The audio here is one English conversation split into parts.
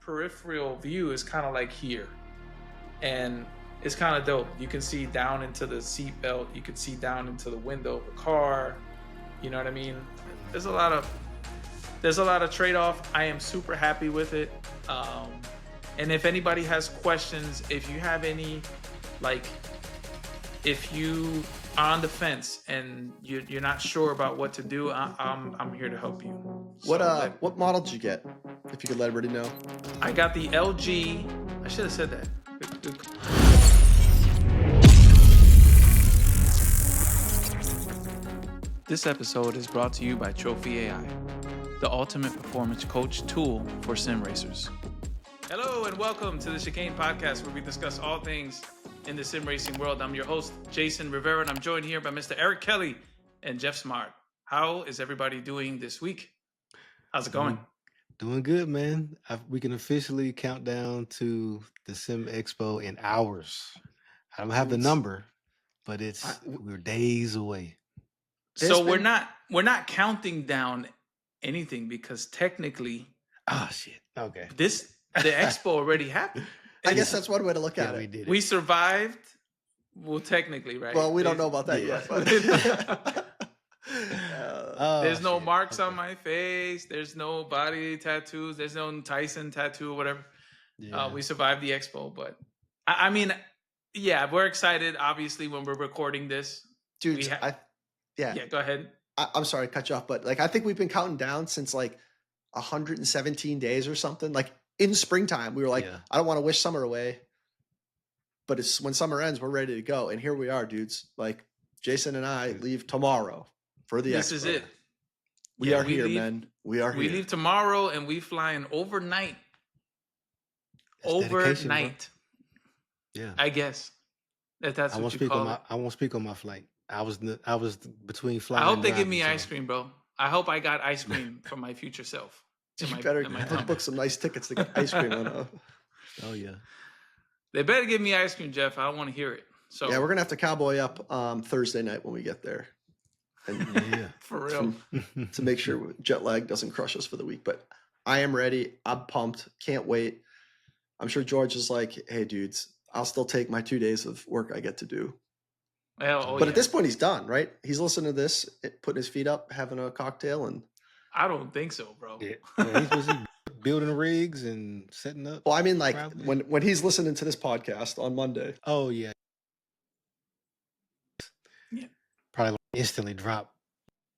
peripheral view is kind of like here, and it's kind of dope. You can see down into the seat belt. You can see down into the window of the car. You know what I mean? There's a lot of trade-off. I am super happy with it. And if anybody has questions, if you have any, like, if you are on the fence and you're not sure about what to do, I'm here to help you. What model did you get? If you could let everybody know. I got the LG. I should have said that. Good. This episode is brought to you by Trophy AI, the ultimate performance coach tool for sim racers. Hello and welcome to the Chicane Podcast, where we discuss all things in the sim racing world. I'm your host, Jason Rivera, and I'm joined here by Mr. Eric Kelly and Jeff Smart. How is everybody doing this week? How's it going? Doing good, man. We can officially count down to the Sim Expo in hours. I don't have the number, but we're days away. So we're not counting down anything because technically, shit. Okay. The expo already happened. I guess that's one way to look at it. We did it. We survived. Well, technically, right? Well, we don't know about that yet. But there's no marks on my face. There's no body tattoos. There's no Tyson tattoo or whatever. Yeah. We survived the expo, but I mean, yeah, we're excited. Obviously, when we're recording this, dude, yeah, go ahead. I'm sorry to cut you off, but like I think we've been counting down since like 117 days or something. Like in springtime, we were like, I don't want to wish summer away, but it's when summer ends, we're ready to go, and here we are, dudes. Like Jason and I leave tomorrow for the expo. This is it. We are here, man. We are here. We leave tomorrow, and we fly in overnight. Overnight. Yeah, I guess that's what you call it. I won't speak on my flight. I was between flying. I hope they give me ice cream, bro. I hope I got ice cream for my future self. You better book some nice tickets to get ice cream on. Oh yeah. They better give me ice cream, Jeff. I don't want to hear it. So yeah, we're gonna have to cowboy up Thursday night when we get there. And for real. To make sure jet lag doesn't crush us for the week. But I am ready. I'm pumped. Can't wait. I'm sure George is like, hey dudes, I'll still take my 2 days of work I get to do. But at this point, he's done, right? He's listening to this, putting his feet up, having a cocktail, and I don't think so, bro. Yeah, he's busy building rigs and setting up. Well, I mean, like when he's listening to this podcast on Monday. Oh yeah. Probably instantly drop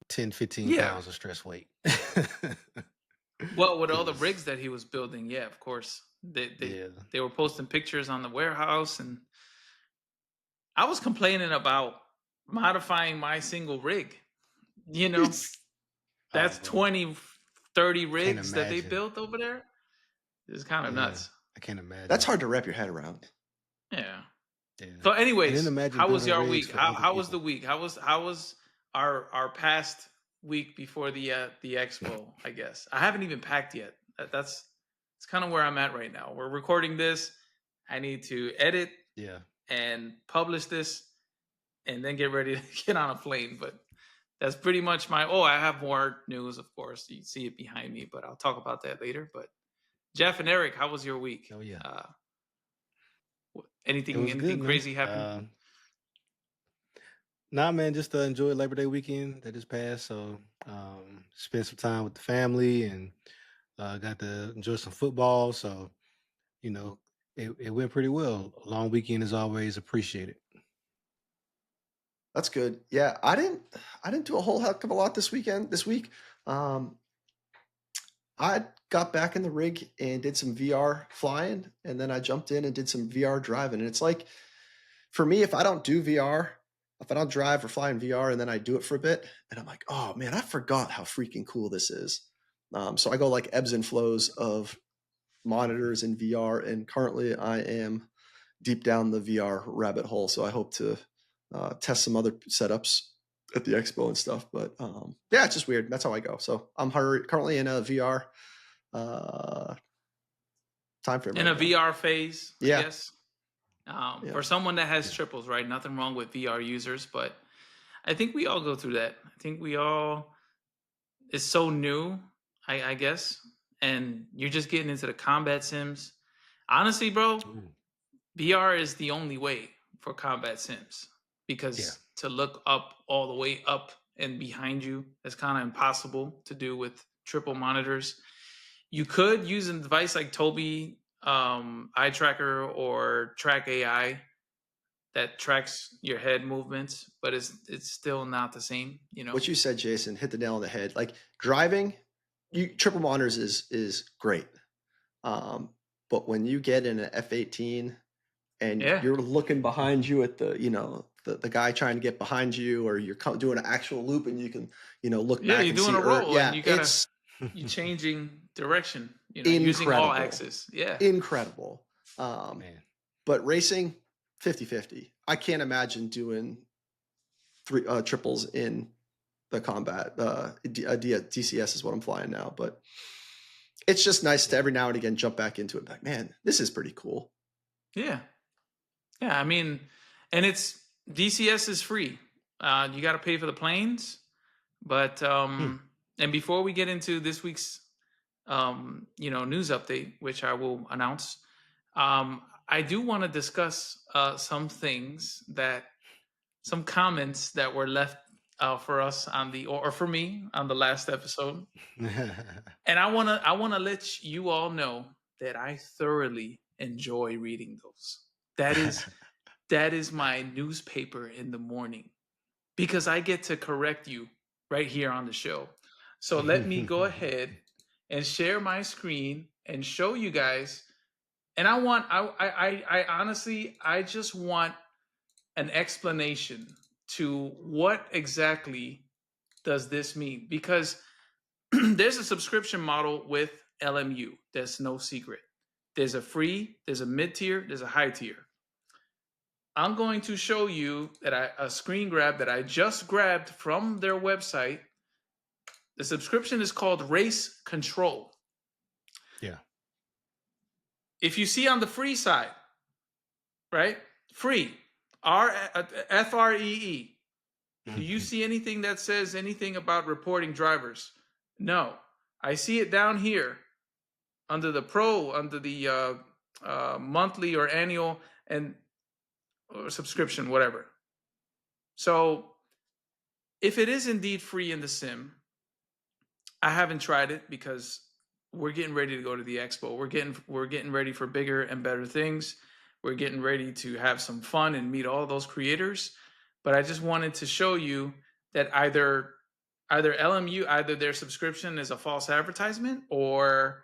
10, 15 pounds of stress weight. Well, with all the rigs that he was building, yeah, of course, they were posting pictures on the warehouse, and I was complaining about modifying my single rig. You know, that's 20, 30 rigs that they built over there. It's kind of nuts. I can't imagine. That's hard to wrap your head around. Yeah. So anyways, how was your week? How was the week? How was our past week before the expo, I guess? I haven't even packed yet. It's kind of where I'm at right now. We're recording this. I need to edit. Yeah. And publish this, and then get ready to get on a plane. But that's pretty much I have more news, of course. You see it behind me, but I'll talk about that later. But Jeff and Eric, how was your week? Oh yeah. Anything crazy happened? Nah, man, just enjoyed Labor Day weekend that just passed. So spent some time with the family and got to enjoy some football. So, you know, it went pretty well. A long weekend is always appreciated. That's good. Yeah, I didn't do a whole heck of a lot this week. I got back in the rig and did some VR flying, and then I jumped in and did some VR driving. And it's like, for me, if I don't do VR, if I don't drive or fly in VR, and then I do it for a bit, and I'm like, oh man, I forgot how freaking cool this is. So I go like ebbs and flows of monitors in VR, and currently I am deep down the VR rabbit hole. So I hope to test some other setups at the expo and stuff. But yeah, it's just weird. That's how I go. So I'm currently in a VR time frame. In a VR phase, yeah. I guess. For someone that has triples, right? Nothing wrong with VR users, but I think we all go through that. I think we all, it's so new, I guess. and you're just getting into the combat sims, honestly, bro, Ooh. VR is the only way for combat sims, Yeah. because to look up all the way up and behind you is kind of impossible to do with triple monitors. You could use a device like Tobii eye tracker or Track AI that tracks your head movements, but it's still not the same, you know. What you said, Jason, hit the nail on the head. Like driving, triple monitors is great. But when you get in an F-18 and Yeah, you're looking behind you at the guy trying to get behind you, or you're doing an actual loop and you can look yeah, back you're and doing see a Earth. roll and Yeah, you gotta it's you changing direction, you know, using all incredible, axes. Yeah, incredible. Um, Man. but racing, 50-50. I can't imagine doing three triples in the combat. DCS is what I'm flying now, but it's just nice to Yeah. every now and again jump back into it. Like, man, this is pretty cool. yeah, yeah. I mean, and it's DCS is free. You got to pay for the planes, but Hmm. and before we get into this week's news update, which I will announce, I do want to discuss some comments that were left for us on or for me on the last episode, and I wanna let you all know that I thoroughly enjoy reading those. That is my newspaper in the morning, because I get to correct you right here on the show. So let me go ahead and share my screen and show you guys. And I honestly, I just want an explanation to what exactly does this mean, because there's a subscription model with LMU. That's no secret. There's a free, there's a mid tier, there's a high tier. I'm going to show you a screen grab that I just grabbed from their website. The subscription is called Race Control. Yeah. If you see on the free side, right? Free, FREE. Do you see anything that says anything about reporting drivers? No. I see it down here under the pro, under the monthly or annual and or subscription, whatever. So if it is indeed free in the sim, I haven't tried it because we're getting ready to go to the expo. We're getting ready for bigger and better things. We're getting ready to have some fun and meet all those creators. But I just wanted to show you that either LMU, either their subscription is a false advertisement, or I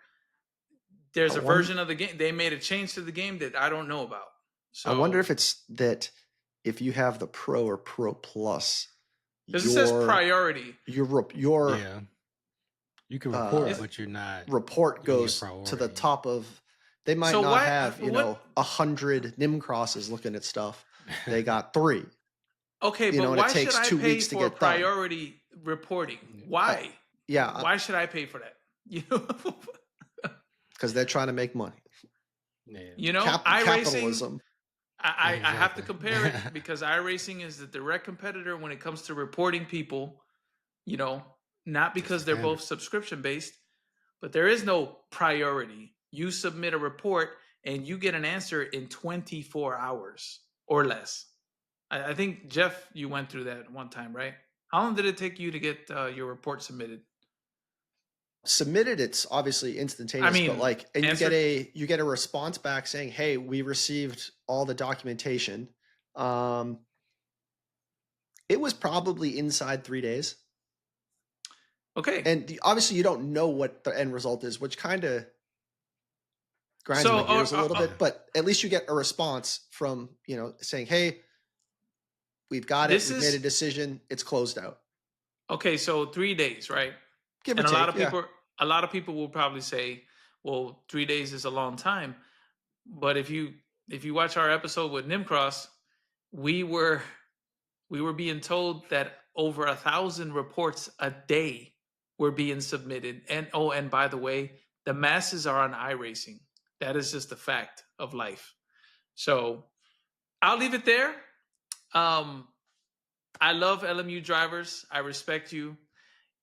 there's a wonder, version of the game, they made a change to the game that I don't know about. I wonder So if it's that if you have the Pro or Pro Plus, because it says your priority. your Yeah. You can report, uh, It's, but you're not report in your goes to the priority. top of. They might so not why have what 100 NIM crosses looking at stuff. They got 3, Okay, but and it why should takes I 2 pay weeks to for get done. priority reporting? Uh, Why? yeah, Why should I pay for that? You know, because they're trying to make money. Yeah. iRacing. Capitalism. I have to Exactly. compare it because iRacing is the direct competitor when it comes to reporting people. You know, not It's because they're standard. both subscription based, but there is no priority. You submit a report and you get an answer in 24 hours or less. I think Jeff, you went through that one time, right? How long did it take you to get your report submitted? Submitted, it's obviously I instantaneous, but mean, like, and answered. you get a response back saying, "Hey, we received all the documentation." Um, it was probably inside 3 days, Okay, and obviously you don't know what the end result is, which kind of grinds so my gears a little Yeah. bit. But at least you get a response from saying, "Hey, we've got it. this We've made a is decision. It's closed out." okay. So 3 days, right? Give or And take, yeah. a lot of people will probably say, "Well, 3 days is a long time." But if you watch our episode with Nimcross, we were we were being told that over 1,000 reports a day were being submitted. And oh, and by the way, the masses are on iRacing. That is just a fact of life. So I'll leave it there. Um, I love LMU drivers. I respect you.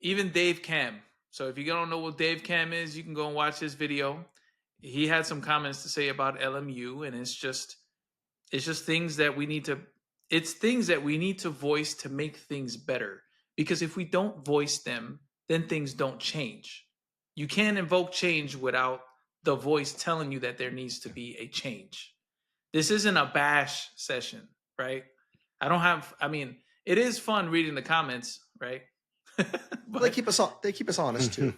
Even Dave Cam. So if you don't know what Dave Cam is, you can go and watch his video. He had some comments to say about LMU, and it's just things that we need to voice to make things better. Because if we don't voice them, then things don't change. You can't invoke change without the voice telling you that there needs to be a change. This isn't a bash session, right? I mean, it is fun reading the comments, right? But they keep us honest too.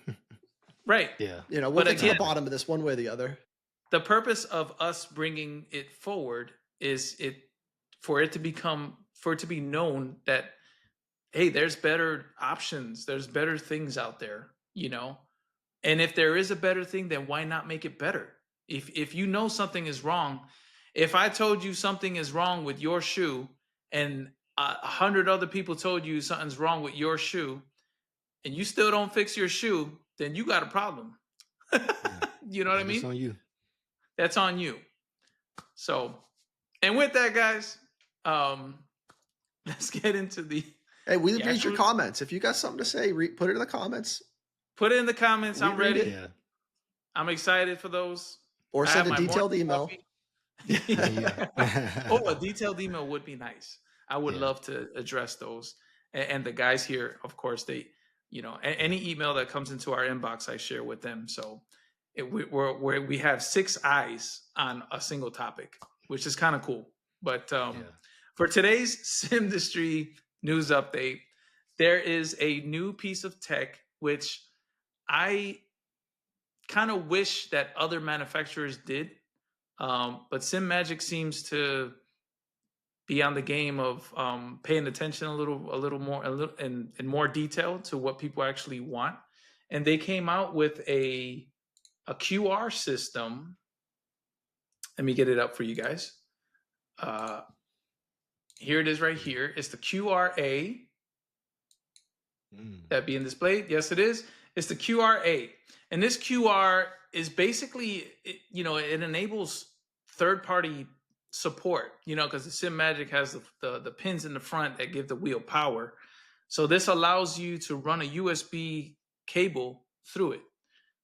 Right. Yeah. You know, we'll get to the bottom of this one way or the other. The purpose of us bringing it forward is for it to be known that, hey, there's better options, there's better things out there, you know. And if there is a better thing, then why not make it better? If you know something is wrong, if I told you something is wrong with your shoe, and 100 other people told you something's wrong with your shoe, and you still don't fix your shoe, then you got a problem. You know what I mean? That's on you. That's on you. So, and with that, guys, let's get into the. Hey, we read your comments. If you got something to say, put it in the comments. Put it in the comments. I'm ready. Yeah. I'm excited for those. Or send a detailed email. Oh, a detailed email would be nice. I would love to address those. And the guys here, of course, they, you know, any email that comes into our inbox, I share with them. So we have 6 eyes on a single topic, which is kind of cool. But for today's SimDustry news update, there is a new piece of tech which I kind of wish that other manufacturers did, but SimMagic seems to be on the game of paying attention a little more, in more detail to what people actually want, and they came out with a QR system. Let me get it up for you guys. Here it is right here. It's the QRA that being displayed. Yes, it is. It's the QRA. And this QR is basically, it enables third-party support, because the SimMagic has the pins in the front that give the wheel power. So this allows you to run a USB cable through it.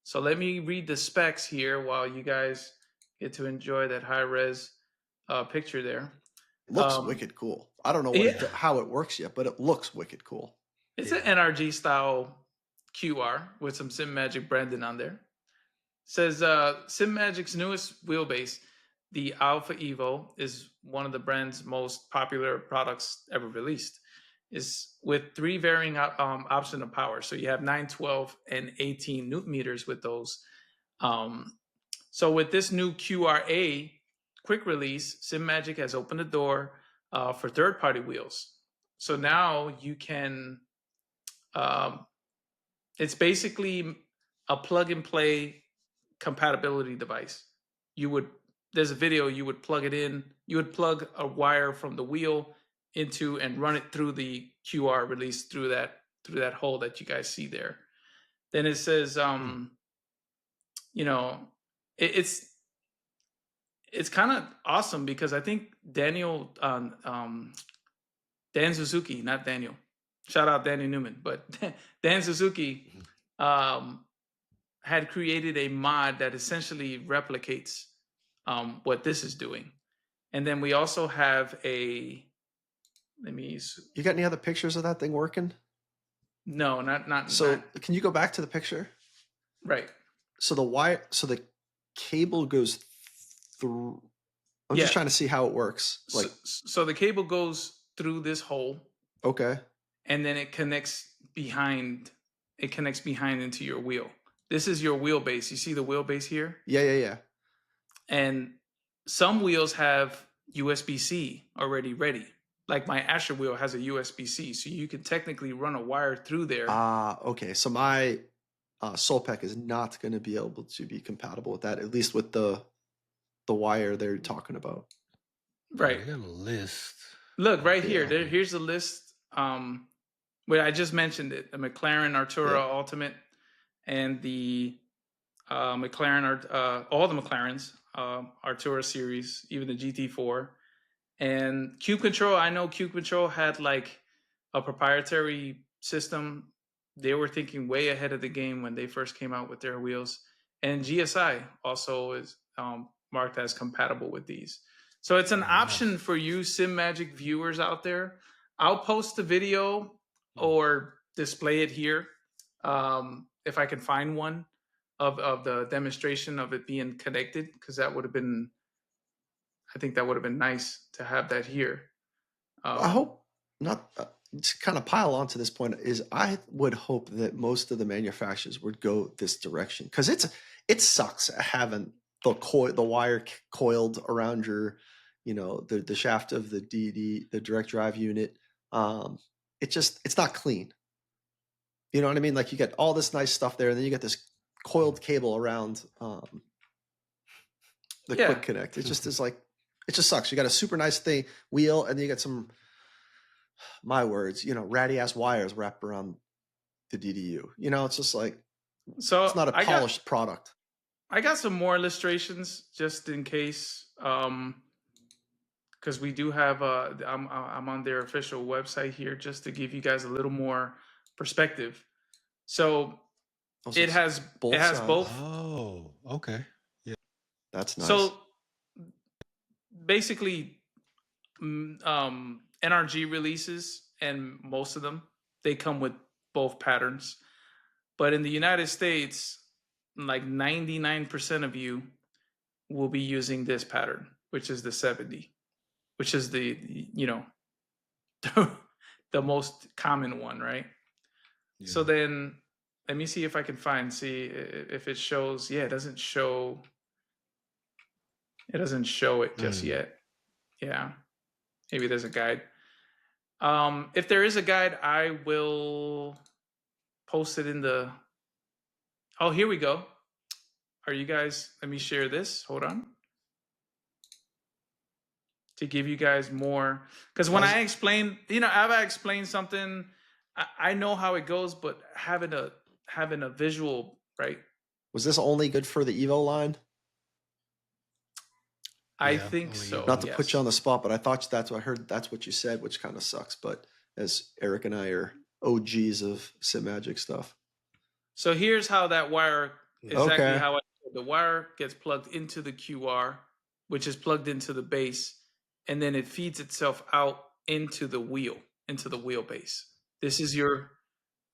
So let me read the specs here while you guys get to enjoy that high-res picture there. Looks wicked cool. I don't know how it works yet, but it looks wicked cool. It's an NRG style QR with some SimMagic branding on there. It says SimMagic's newest wheelbase, the Alpha Evo, is one of the brand's most popular products ever released. Is with 3 varying options of power. So you have 9, 12, and 18 newton meters with those. So with this new QRA quick release, SimMagic has opened the door for third-party wheels. So now you can. It's basically a plug-and-play compatibility device. There's a video, you would plug it in, you would plug a wire from the wheel into and run it through the QR release through that hole that you guys see there. Then it says, it's kind of awesome because I think Dan Suzuki, not Daniel. Shout out Danny Newman, but Dan Suzuki had created a mod that essentially replicates what this is doing. And then we also have You got any other pictures of that thing working? No, not. So can you go back to the picture? Right. So the cable goes through. I'm just trying to see how it works. So the cable goes through this hole. Okay. And then it connects behind into your wheel. This is your wheelbase. You see the wheelbase here? Yeah. And some wheels have USB-C already ready. Like my Asher wheel has a USB-C, so you can technically run a wire through there. Okay. So my Solpec is not going to be able to be compatible with that, at least with the wire they're talking about. Right. I got a list. Look right here. Here's the list. Where I just mentioned it, the McLaren Artura Ultimate and the McLaren, all the McLarens, Artura series, even the GT4. And Cube Control, I know Cube Control had like a proprietary system they were thinking way ahead of the game when they first came out with their wheels. And GSI also is marked as compatible with these. So it's an Oh, nice. option for you SimMagic viewers out there. I'll post the video Mm. or display it here if I can find one of the demonstration of it being connected, because that would have been, I think that would have been nice to have that here. I hope not. To kind of pile on to this point is I would hope that most of the manufacturers would go this direction, because it sucks having the wire coiled around your, the shaft of the the direct drive unit. It's not clean. You know what I mean? Like, you get all this nice stuff there, and then you get this coiled cable around the Yeah. quick connect. It just is like, it just sucks. You got a super nice wheel, and then you got some, my words, ratty ass wires wrapped around the DDU. It's just like, So it's not a polished product. I got some more illustrations just in case, because we do have. I'm on their official website here just to give you guys a little more perspective. So Also, it has sides. both. Oh, okay. Yeah. That's nice. So basically, NRG releases, and most of them, they come with both patterns. But in the United States, like 99% of you will be using this pattern, which is the 70, which is the the most common one, right? Yeah. So then let me see if I can see if it shows. Yeah, it doesn't show it just yet. Yeah, maybe there's a guide. If there is a guide, I will post it in the. Oh, here we go. Are you guys? Let me share this. Hold on. To give you guys more, because when I explain, I explained something, I know how it goes, but having a visual, right? Was this only good for the Evo line? I think so. Not to put you on the spot, but I thought that's what I heard. That's what you said, which kind of sucks. But as Eric and I are OGs of SimMagic stuff. So here's how that wire, exactly how the wire gets plugged into the QR, which is plugged into the base, and then it feeds itself out into the wheelbase. This is your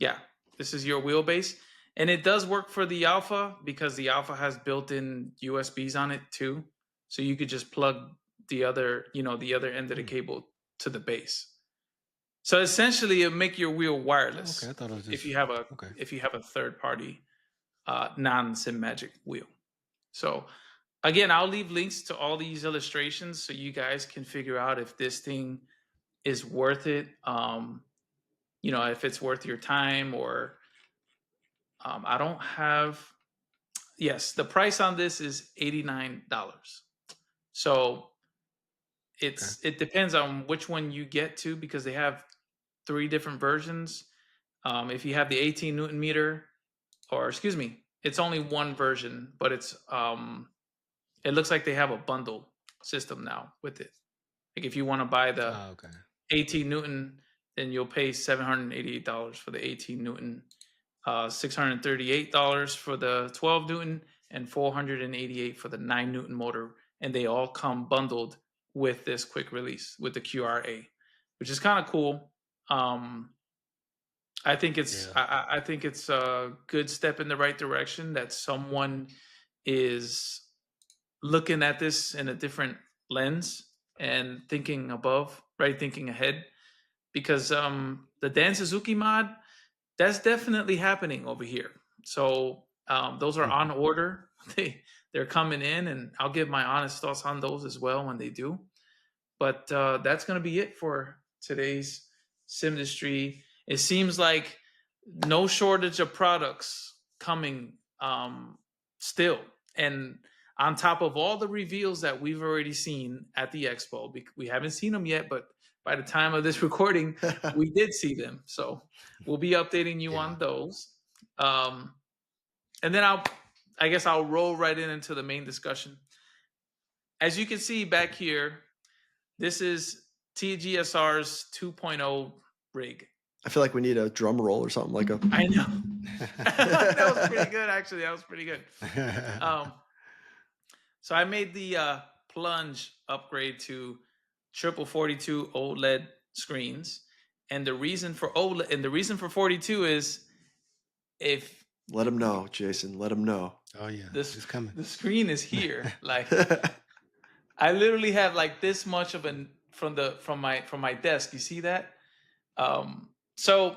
wheelbase. And it does work for the Alpha, because the Alpha has built-in USBs on it too. So you could just plug the other end of the cable to the base. So essentially, it'll make your wheel wireless. Okay, I thought it was just, if you have a third-party non-SimMagic wheel. So again, I'll leave links to all these illustrations so you guys can figure out if this thing is worth it. If it's worth your time, or I don't have. Yes, the price on this is $89. So it depends on which one you get to, because they have 3 different versions. If you have the 18 Newton meter, or excuse me, it's only one version, but it's it looks like they have a bundle system now with it. Like, if you want to buy the 18 Newton, then you'll pay $788 for the 18 Newton, $638 for the 12 Newton, and $488 for the 9 Newton motor, and they all come bundled with this quick release with the QRA, which is kind of cool. I think it's I think it's a good step in the right direction, that someone is looking at this in a different lens and thinking ahead, because the Dan Suzuki mod, that's definitely happening over here. So those are on order. They're coming in, and I'll give my honest thoughts on those as well when they do. But that's going to be it for today's Simdustry. It seems like no shortage of products coming still. And on top of all the reveals that we've already seen at the expo, we haven't seen them yet, but by the time of this recording, we did see them. So we'll be updating you on those. And then I guess I'll roll right into the main discussion. As you can see back here, this is TGSR's 2.0 rig. I feel like we need a drum roll or something like a. I know. That was pretty good, actually. That was pretty good. So I made the plunge upgrade to triple 42 OLED screens, and the reason for OLED and the reason for 42 is if Let him know, Jason. Let him know. Oh yeah, this it's coming. the screen is here. Like I literally have like this much of an from my desk. You see that? So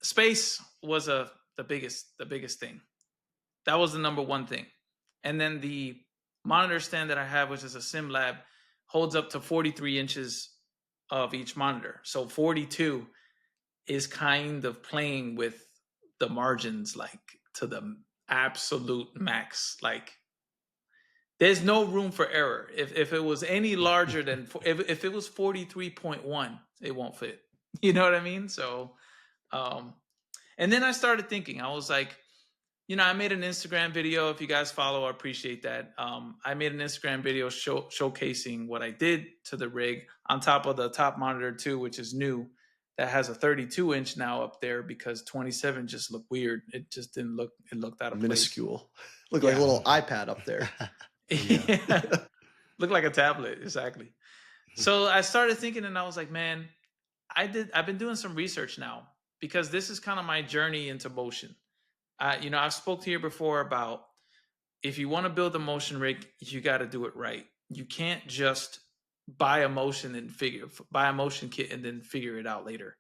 space was the biggest thing. That was the number one thing. And then the monitor stand that I have, which is a SimLab, holds up to 43 inches of each monitor. So 42 is kind of playing with the margins like to the absolute max. Like there's no room for error. If it was any larger than if it was 43.1, it won't fit. You know what I mean? So and then I started thinking, I was like, I made an Instagram video. If you guys follow, I appreciate that. I made an Instagram video showcasing what I did to the rig on top of the top monitor too, which is new. That has a 32-inch now up there because 27 just looked weird. It just didn't look. It looked out of minuscule. Looked like a little iPad up there. Yeah. Looked like a tablet, exactly. So I started thinking, and I was like, man, I've been doing some research now because this is kind of my journey into motion. I've spoke to you before about if you want to build a motion rig, you got to do it right. You can't just buy a motion kit and then figure it out later.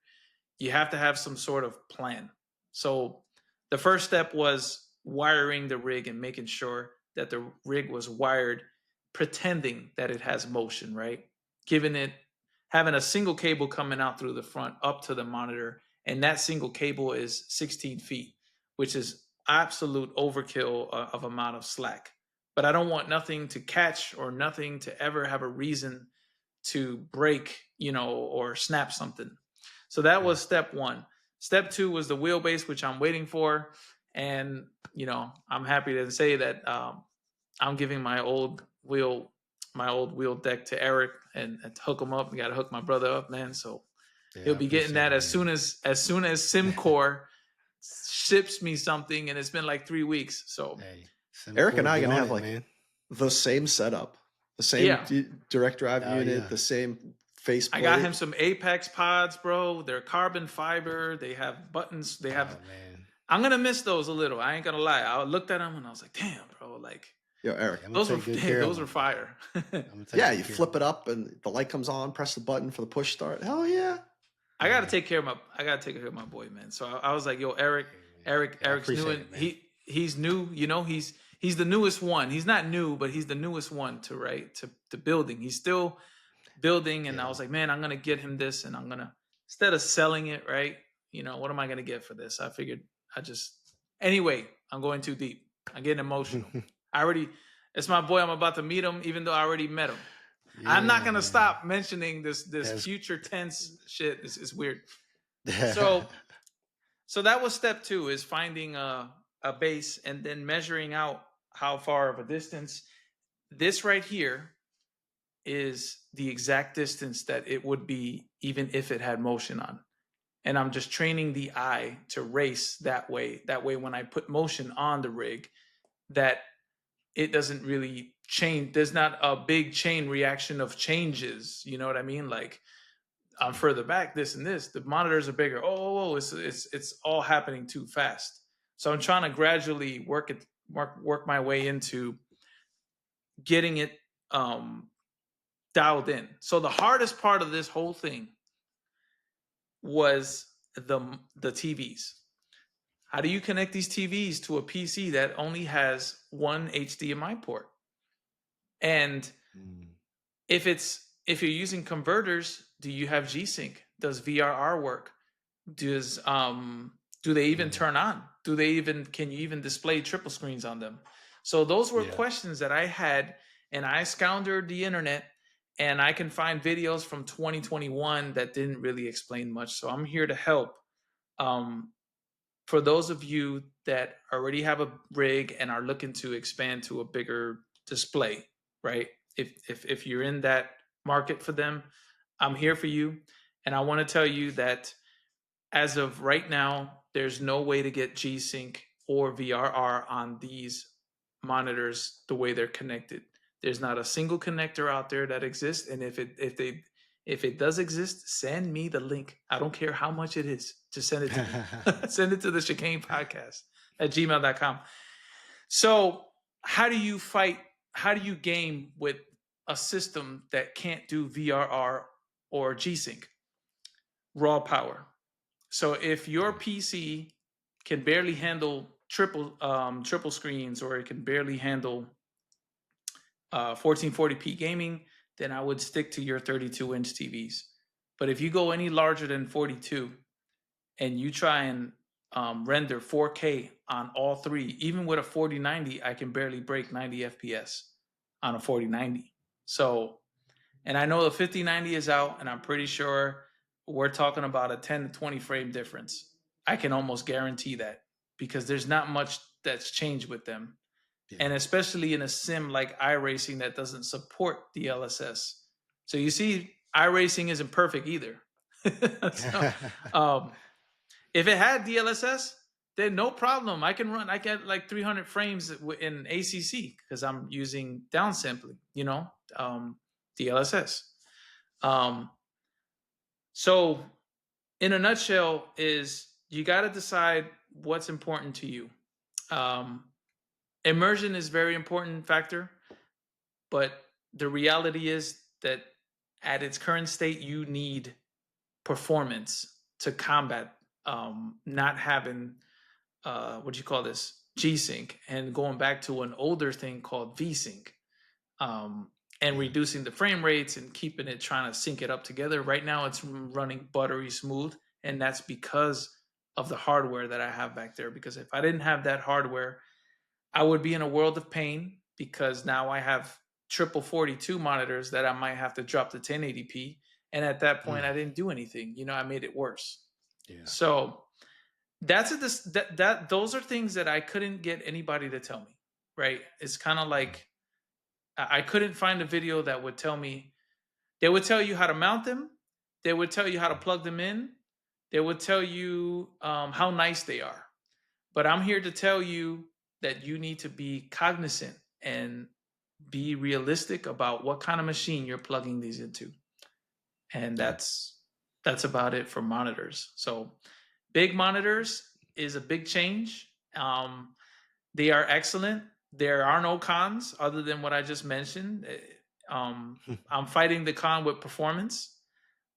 You have to have some sort of plan. So the first step was wiring the rig and making sure that the rig was wired, pretending that it has motion, right? Having a single cable coming out through the front up to the monitor, and that single cable is 16 feet, which is absolute overkill of amount of slack. But I don't want nothing to catch or nothing to ever have a reason to break, or snap something. So that was step one. Step two was the wheelbase, which I'm waiting for. And, I'm happy to say that I'm giving my old wheel deck to Eric and to hook him up. We got to hook my brother up, man. So he'll be getting that as soon as SimCore ships me something, and it's been like 3 weeks. So Eric and I are gonna have like the same setup, the same direct drive unit, the same faceplate. I got him some Apex pods, bro. They're carbon fiber. They have buttons. They have. Man. I'm gonna miss those a little. I ain't gonna lie. I looked at them and I was like, damn, bro. Like, yo, Eric, those were fire. Yeah, you flip it up and the light comes on. Press the button for the push start. Hell yeah. I gotta take care of my boy, man. So I was like, yo, Eric's new, and he's new. He's the newest one. He's not new, but he's the newest one to building. He's still building, and I was like, man, I'm gonna get him this, and I'm gonna, instead of selling it, right? What am I gonna get for this? I figured anyway. I'm going too deep. I'm getting emotional. It's my boy. I'm about to meet him, even though I already met him. Yeah, I'm not gonna stop mentioning this future tense shit. It's weird. So that was step two, is finding a base and then measuring out how far of a distance. This right here is the exact distance that it would be even if it had motion on. And I'm just training the eye to race that way. That way, when I put motion on the rig, that it doesn't really change. There's not a big chain reaction of changes. You know what I mean? Like, I'm further back, this and this. The monitors are bigger. It's all happening too fast. So I'm trying to gradually work my way into getting it dialed in. So the hardest part of this whole thing was the TVs. How do you connect these TVs to a PC that only has one HDMI port? And if you're using converters, do you have G-Sync? Does VRR work? Do they even turn on? Can you even display triple screens on them? So those were questions that I had, and I scoundered the internet, and I can find videos from 2021 that didn't really explain much. So I'm here to help. For those of you that already have a rig and are looking to expand to a bigger display, right? If you're in that market for them, I'm here for you. And I want to tell you that as of right now, there's no way to get G-Sync or VRR on these monitors the way they're connected. There's not a single connector out there that exists, and if it does exist, send me the link. I don't care how much it is. Just send it to me. Send it to the Chicane Podcast at gmail.com. So how do you game with a system that can't do VRR or G-Sync? Raw power. So if your PC can barely handle triple screens, or it can barely handle 1440p gaming, then I would stick to your 32-inch TVs. But if you go any larger than 42 and you try and render 4K on all three, even with a 4090, I can barely break 90 FPS on a 4090. So, and I know the 5090 is out, and I'm pretty sure we're talking about a 10 to 20 frame difference. I can almost guarantee that, because there's not much that's changed with them. Yeah. And especially in a sim like iRacing that doesn't support DLSS. So you see, iRacing isn't perfect either. So, if it had DLSS, then no problem. I get like 300 frames in ACC because I'm using downsampling, DLSS. So in a nutshell is you got to decide what's important to you. Immersion is a very important factor, but the reality is that at its current state, you need performance to combat not having G-Sync, and going back to an older thing called V-Sync, and reducing the frame rates and keeping it, trying to sync it up together. Right now it's running buttery smooth, and that's because of the hardware that I have back there. Because if I didn't have that hardware, I would be in a world of pain, because now I have triple 42 monitors that I might have to drop to 1080p. And at that point, I didn't do anything. I made it worse. Yeah. So those are things that I couldn't get anybody to tell me, right? It's kind of like I couldn't find a video that would tell me. They would tell you how to mount them. They would tell you how to plug them in. They would tell you how nice they are. But I'm here to tell you that you need to be cognizant and be realistic about what kind of machine you're plugging these into. And that's about it for monitors. So big monitors is a big change. They are excellent. There are no cons other than what I just mentioned. I'm fighting the con with performance.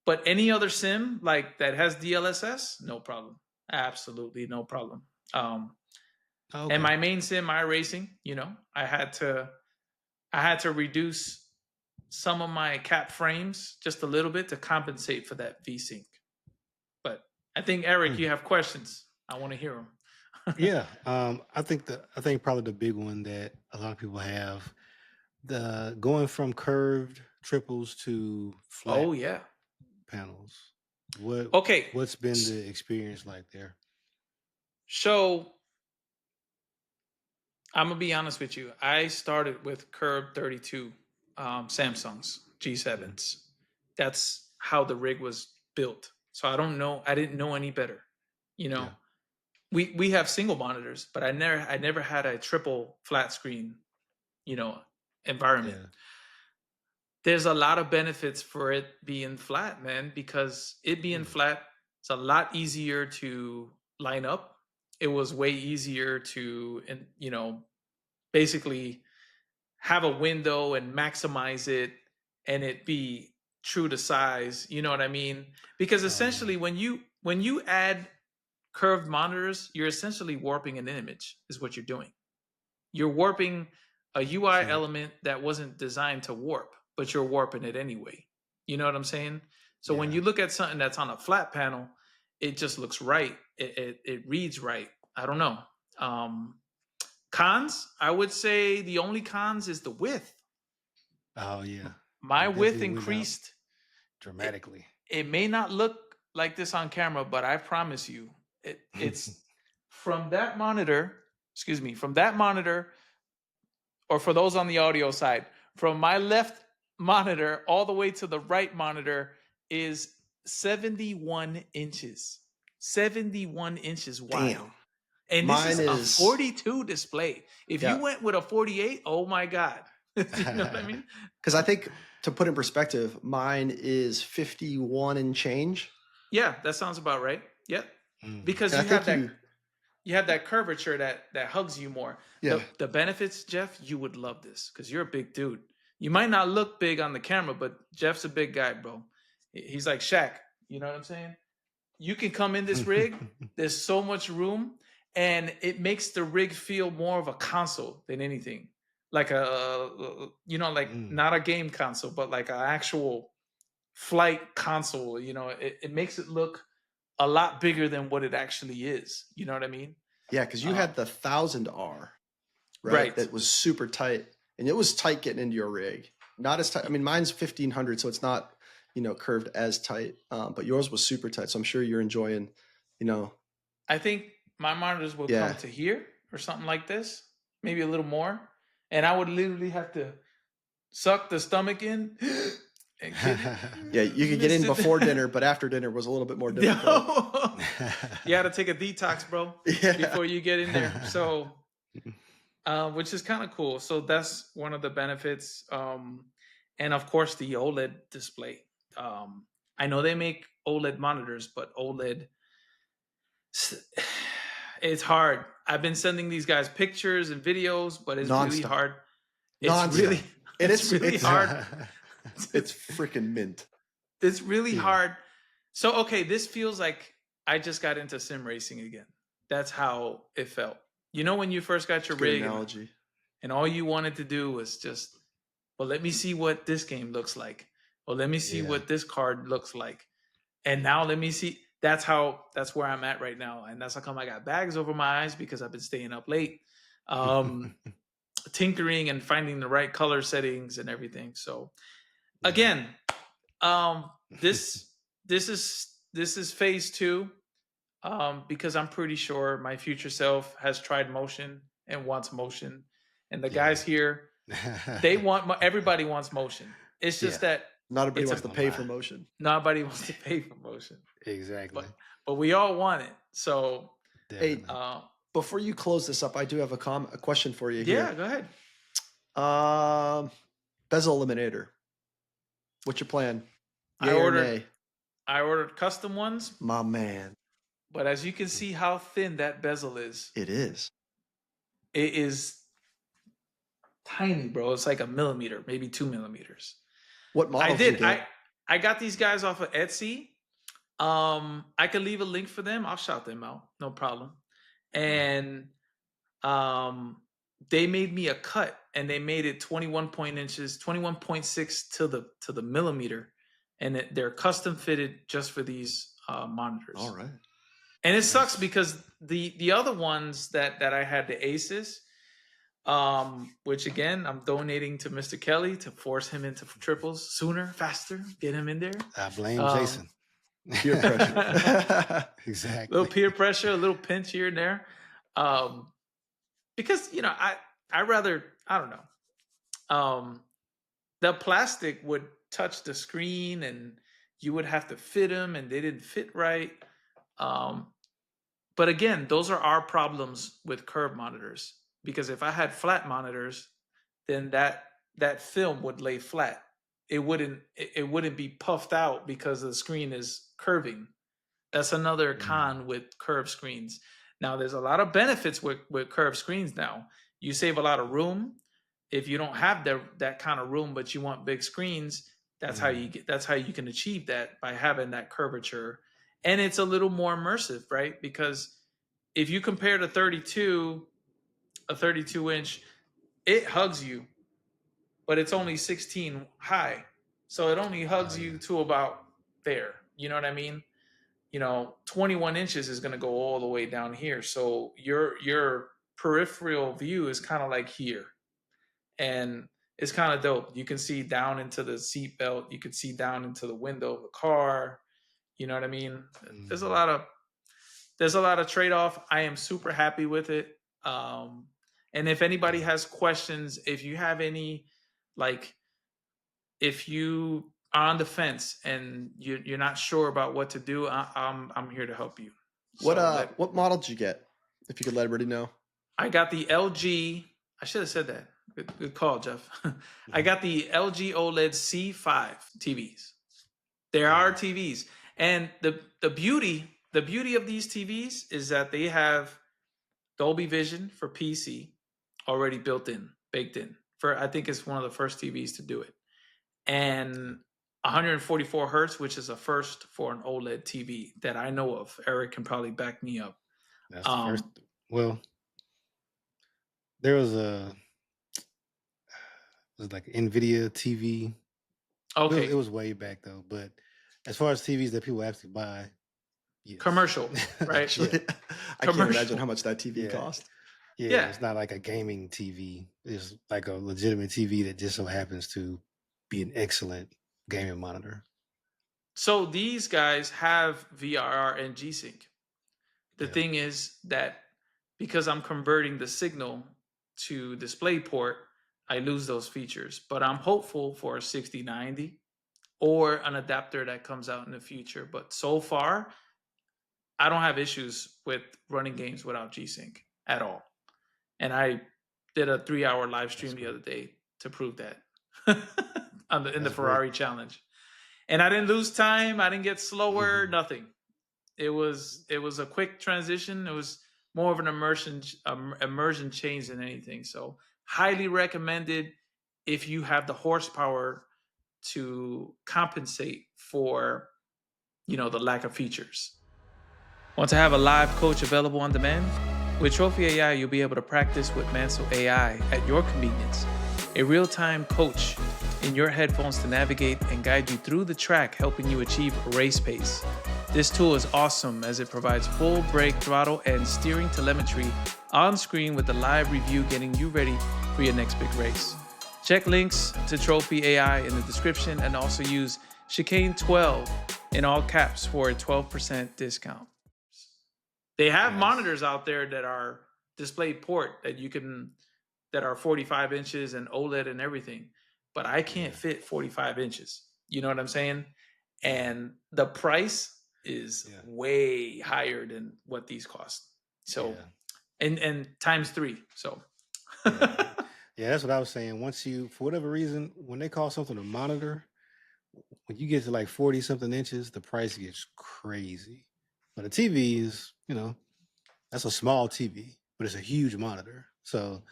But any other sim like that has DLSS, no problem. Absolutely no problem. Okay. And my main sim, iRacing, I had to reduce some of my cap frames just a little bit to compensate for that V-Sync. But I think, Eric, you have questions. I want to hear them. Yeah, I think probably the big one that a lot of people have, the going from curved triples to flat panels. What's been the experience like there? So I'm gonna be honest with you. I started with curved 32 Samsungs G7s. That's how the rig was built. So I didn't know any better. We have single monitors, but I never had a triple flat screen, environment. Yeah. There's a lot of benefits for it being flat, man, because it being flat, it's a lot easier to line up. It was way easier to, basically have a window and maximize it and it be true to size. You know what I mean? Because essentially when you add curved monitors, you're essentially warping an image is what you're doing. You're warping a UI element that wasn't designed to warp, but you're warping it anyway. You know what I'm saying? So when you look at something that's on a flat panel, it just looks right. It reads right. I don't know. Cons, I would say the only cons is the width. Oh yeah. My width increased dramatically. It may not look like this on camera, but I promise you, it's from that monitor, or for those on the audio side, from my left monitor all the way to the right monitor is 71 inches. 71 inches wide. Damn. And this Mine is a is 42 display. If you yeah. went with a 48, oh my God. You know what I mean? Because I think to put in perspective, mine is 51 and change. Yeah, that sounds about right. Yep. Because And I you have think that curvature that hugs you more. yeah. The benefits, Jeff, you would love this because you're a big dude. You might not look big on the camera, but Jeff's a big guy, bro. He's like Shaq. You know what I'm saying? You can come in this rig. There's so much room, and it makes the rig feel more of a console than anything. Like not a game console, but like an actual flight console. It makes it look a lot bigger than what it actually is. You know what I mean? Yeah, because you had the 1000R, right? Right. That was super tight. And it was tight getting into your rig. Not as tight. I mean, mine's 1500, so it's not, curved as tight. But yours was super tight. So I'm sure you're enjoying, I think my monitors will come to here or something like this, maybe a little more. And I would literally have to suck the stomach in and get it. Yeah, you could get in before dinner, but after dinner was a little bit more difficult. You had to take a detox, bro, before you get in there. So, which is kind of cool. So that's one of the benefits. And of course, the OLED display. I know they make OLED monitors, but OLED, it's hard. I've been sending these guys pictures and videos, but it's really hard. It's really hard. It's freaking mint. It's really hard. So, okay, this feels like I just got into sim racing again. That's how it felt. You know, when you first got your rig analogy. And all you wanted to do was just, well, let me see what this game looks like. Well, let me see what this card looks like. And now let me see. That's where I'm at right now. And that's how come I got bags over my eyes, because I've been staying up late, tinkering and finding the right color settings and everything. So again, this is phase 2, because I'm pretty sure my future self has tried motion and wants motion, and the guys here, everybody wants motion. It's just that not everybody wants to pay for motion. Nobody wants to pay for motion. Exactly. But we all want it. So, hey, before you close this up, I do have a question for you here. Yeah, go ahead. Bezel eliminator. What's your plan? I ordered custom ones. My man. But as you can see how thin that bezel is. It is. It is tiny, bro. It's like a millimeter, maybe 2 millimeters. What model did you get? I got these guys off of Etsy. I could leave a link for them. I'll shout them out. No problem. And they made me a cut, and they made it 21.6 to the millimeter. And they're custom fitted just for these monitors. All right. And it sucks because the other ones that I had, the Aces, which again, I'm donating to Mr. Kelly to force him into triples sooner, faster, get him in there. I blame Jason. Peer pressure. Exactly. A little peer pressure, a little pinch here and there. Because, I rather, I don't know. The plastic would touch the screen and you would have to fit them, and they didn't fit right. But again, those are our problems with curved monitors. Because if I had flat monitors, then that film would lay flat. It wouldn't be puffed out because the screen is curving. That's another con with curved screens. Now, there's a lot of benefits with curved screens now. You save a lot of room. If you don't have that kind of room, but you want big screens, that's how you can achieve that, by having that curvature. And it's a little more immersive, right? Because if you compare a 32 inch, it hugs you, but it's only 16 high. So it only hugs you to about there. You know what I mean? 21 inches is going to go all the way down here. So your peripheral view is kind of like here. And it's kind of dope. You can see down into the seat belt. You can see down into the window of the car. You know what I mean? There's a lot of trade-off. I am super happy with it. And if anybody has questions, if you have any, if you are on the fence and you're not sure about what to do, I'm here to help you. What model did you get? If you could let everybody know. I got the LG. I should have said that. Good call, Jeff. I got the LG OLED C5 TVs. There are TVs, and the beauty of these TVs is that they have Dolby Vision for PC already baked in. I think it's one of the first TVs to do it, and 144 hertz, which is a first for an OLED TV that I know of. Eric can probably back me up. That's the first. Well, there was like NVIDIA TV. Okay, it was way back though. But as far as TVs that people actually buy, yes. Commercial, right? Actually, I can't imagine how much that TV cost. Yeah, it's not like a gaming TV. It's like a legitimate TV that just so happens to be an excellent gaming monitor. So these guys have VRR and G-Sync. The thing is that because I'm converting the signal to DisplayPort, I lose those features. But I'm hopeful for a 6090 or an adapter that comes out in the future. But so far, I don't have issues with running games without G-Sync at all. And I did a 3-hour live stream the other day to prove that in the Ferrari challenge. And I didn't lose time. I didn't get slower. Nothing. It was a quick transition. It was more of an immersion change than anything. So highly recommended if you have the horsepower to compensate for, the lack of features. Want to have a live coach available on demand? With Trophy AI, you'll be able to practice with Manso AI at your convenience. A real-time coach in your headphones to navigate and guide you through the track, helping you achieve race pace. This tool is awesome as it provides full brake, throttle, and steering telemetry on screen with the live review getting you ready for your next big race. Check links to Trophy AI in the description and also use Chicane12 in all caps for a 12% discount. They have monitors out there that are DisplayPort that are 45 inches and OLED and everything, but I can't fit 45 inches. You know what I'm saying? And the price is way higher than what these cost. So, and times 3. So, that's what I was saying. Once you, for whatever reason, when they call something a monitor, when you get to like 40 something inches, the price gets crazy. But a TV is, that's a small TV, but it's a huge monitor. So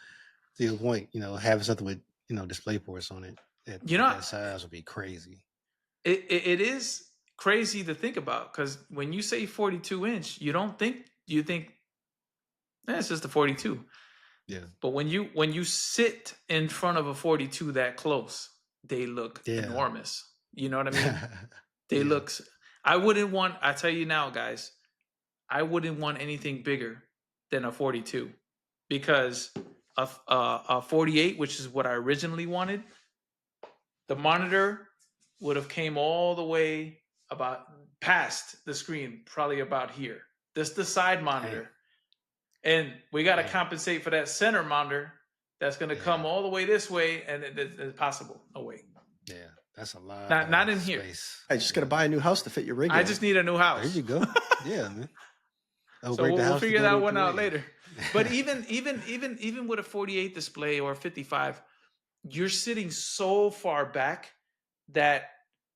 to your point, having something with, display ports on it at that size would be crazy. It is crazy to think about because when you say 42 inch, you think it's just a 42. Yeah. But when you sit in front of a 42 that close, they look enormous. You know what I mean? They look. I tell you now, guys, I wouldn't want anything bigger than a 42 because a 48, which is what I originally wanted, the monitor would have came all the way about past the screen, probably about here. This is the side monitor. And we got to compensate for that center monitor that's going to come all the way this way, and it's possible. No way. Yeah, that's a lot. Not in here. I just got to buy a new house to fit your rig. I just need a new house. There you go. Yeah, man. So we'll figure that one out later. But even with a 48 display or a 55, you're sitting so far back that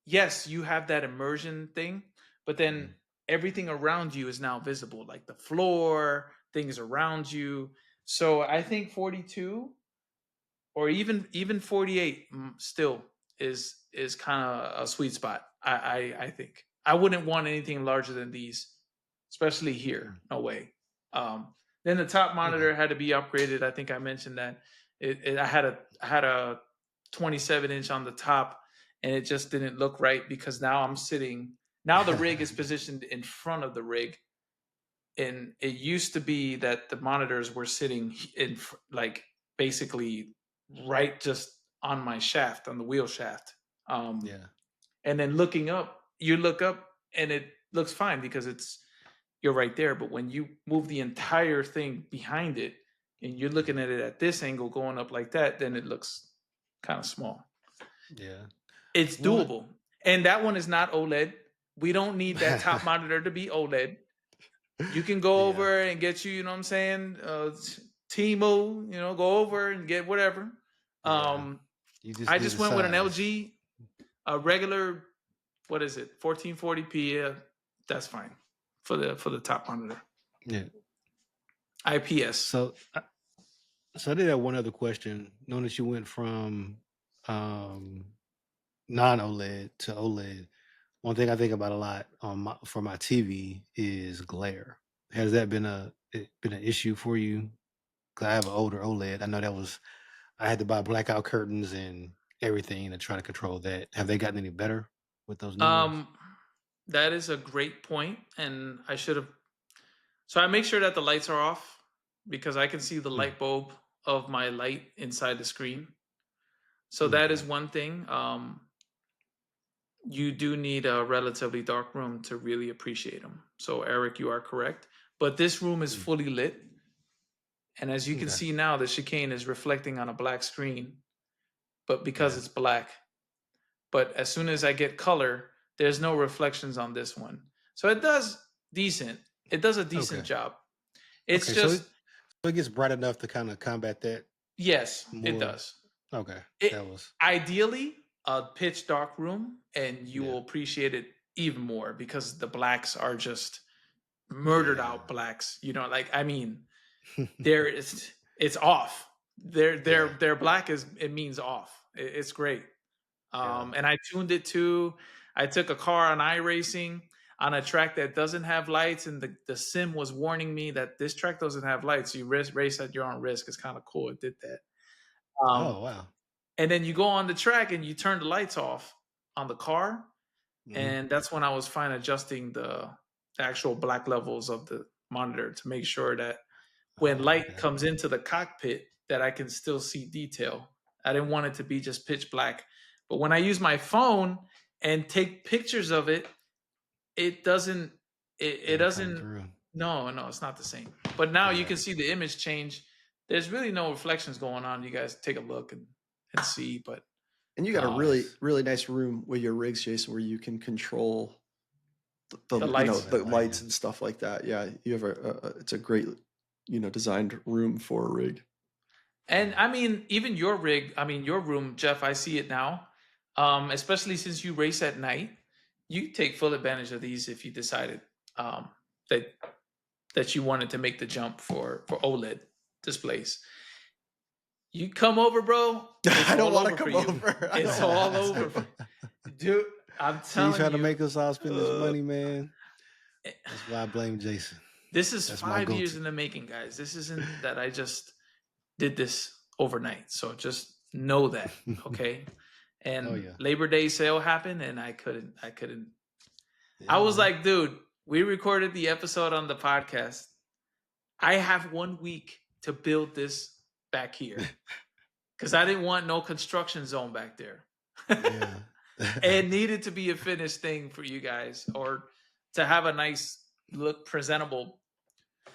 yes, you have that immersion thing, but then everything around you is now visible, like the floor, things around you. So I think 42 or even 48 still is kind of a sweet spot. I think I wouldn't want anything larger than these, especially here. No way. Then the top monitor had to be upgraded. I think I mentioned that I had a 27 inch on the top, and it just didn't look right because now the rig is positioned in front of the rig. And it used to be that the monitors were sitting in like basically right just on my shaft, on the wheel shaft. And then looking up, you look up and it looks fine because you're right there. But when you move the entire thing behind it and you're looking at it at this angle going up like that, then it looks kind of small. Yeah. It's doable. And that one is not OLED. We don't need that top monitor to be OLED. You can go Yeah. over and get you, you know what I'm saying? Timo, go over and get whatever. Yeah. You just I need just the went with an size. LG, a regular, what is it, 1440p? Yeah, that's fine for the top monitor. Yeah. IPS. So I did have one other question. Knowing that you went from non-OLED to OLED, one thing I think about a lot for my TV is glare. Has that been an issue for you? Because I have an older OLED. I know I had to buy blackout curtains and everything to try to control that. Have they gotten any better with those new ones? That is a great point, and I should have. So I make sure that the lights are off because I can see the light bulb of my light inside the screen. So that is Okay. one thing. You do need a relatively dark room to really appreciate them. So Eric, you are correct. But this room is fully lit, and as you can Okay. see now, the chicane is reflecting on a black screen. But because Yeah. it's black, but as soon as I get color, there's no reflections on this one. So it does decent. It does a decent Okay. job. It's Okay. So just it gets bright enough to kind of combat that yes, it more. does. Okay. It That was ideally a pitch dark room, and you yeah. will appreciate it even more because the blacks are just murdered Yeah. out blacks. Like I mean, there is it's off. Their their Yeah. their black is it means off. It's great. Yeah. And I tuned it to. I took a car on iRacing on a track that doesn't have lights, and the sim was warning me that this track doesn't have lights. So you race at your own risk. It's kind of cool. It did that. Oh Um, wow. and then you go on the track and you turn the lights off on the car, Hmm. and that's when I was fine adjusting the actual black levels of the monitor to make sure that when Oh, light okay. comes into the cockpit that I can still see detail. I didn't want it to be just pitch black. But when I use my phone and take pictures of it, it doesn't it It'll come doesn't through. no, it's not the same. But now you Yeah. can see the image change. There's really no reflections going on. You guys take a look and see, but And you got a Oh, really, it's really nice room with your rigs, Jason, where you can control the control lights. that the lights lighting. and stuff like that. Yeah, you have it's a great designed room for a rig. And Yeah. I mean, even your rig, I mean, your room, Jeff, I see it now. Especially since you race at night, you take full advantage of these if you decided um, that you wanted to make the jump for OLED displays. You come over, bro. It's I don't all want to over for come you. over. I It's don't all want over, to. dude. I'm See, you telling trying to you, make us all spend this Uh, money, man. That's why I blame Jason. this is That's my 5 years go-to. in the making, guys. This isn't that I just did this overnight. So just know that, okay? Oh And yeah. Labor Day sale happened, and I couldn't. I Yeah, was man. like, dude, we recorded the episode on the podcast. I have 1 week to build this back here because I didn't want no construction zone back there. Yeah. It needed to be a finished thing for you guys, or to have a nice look, presentable.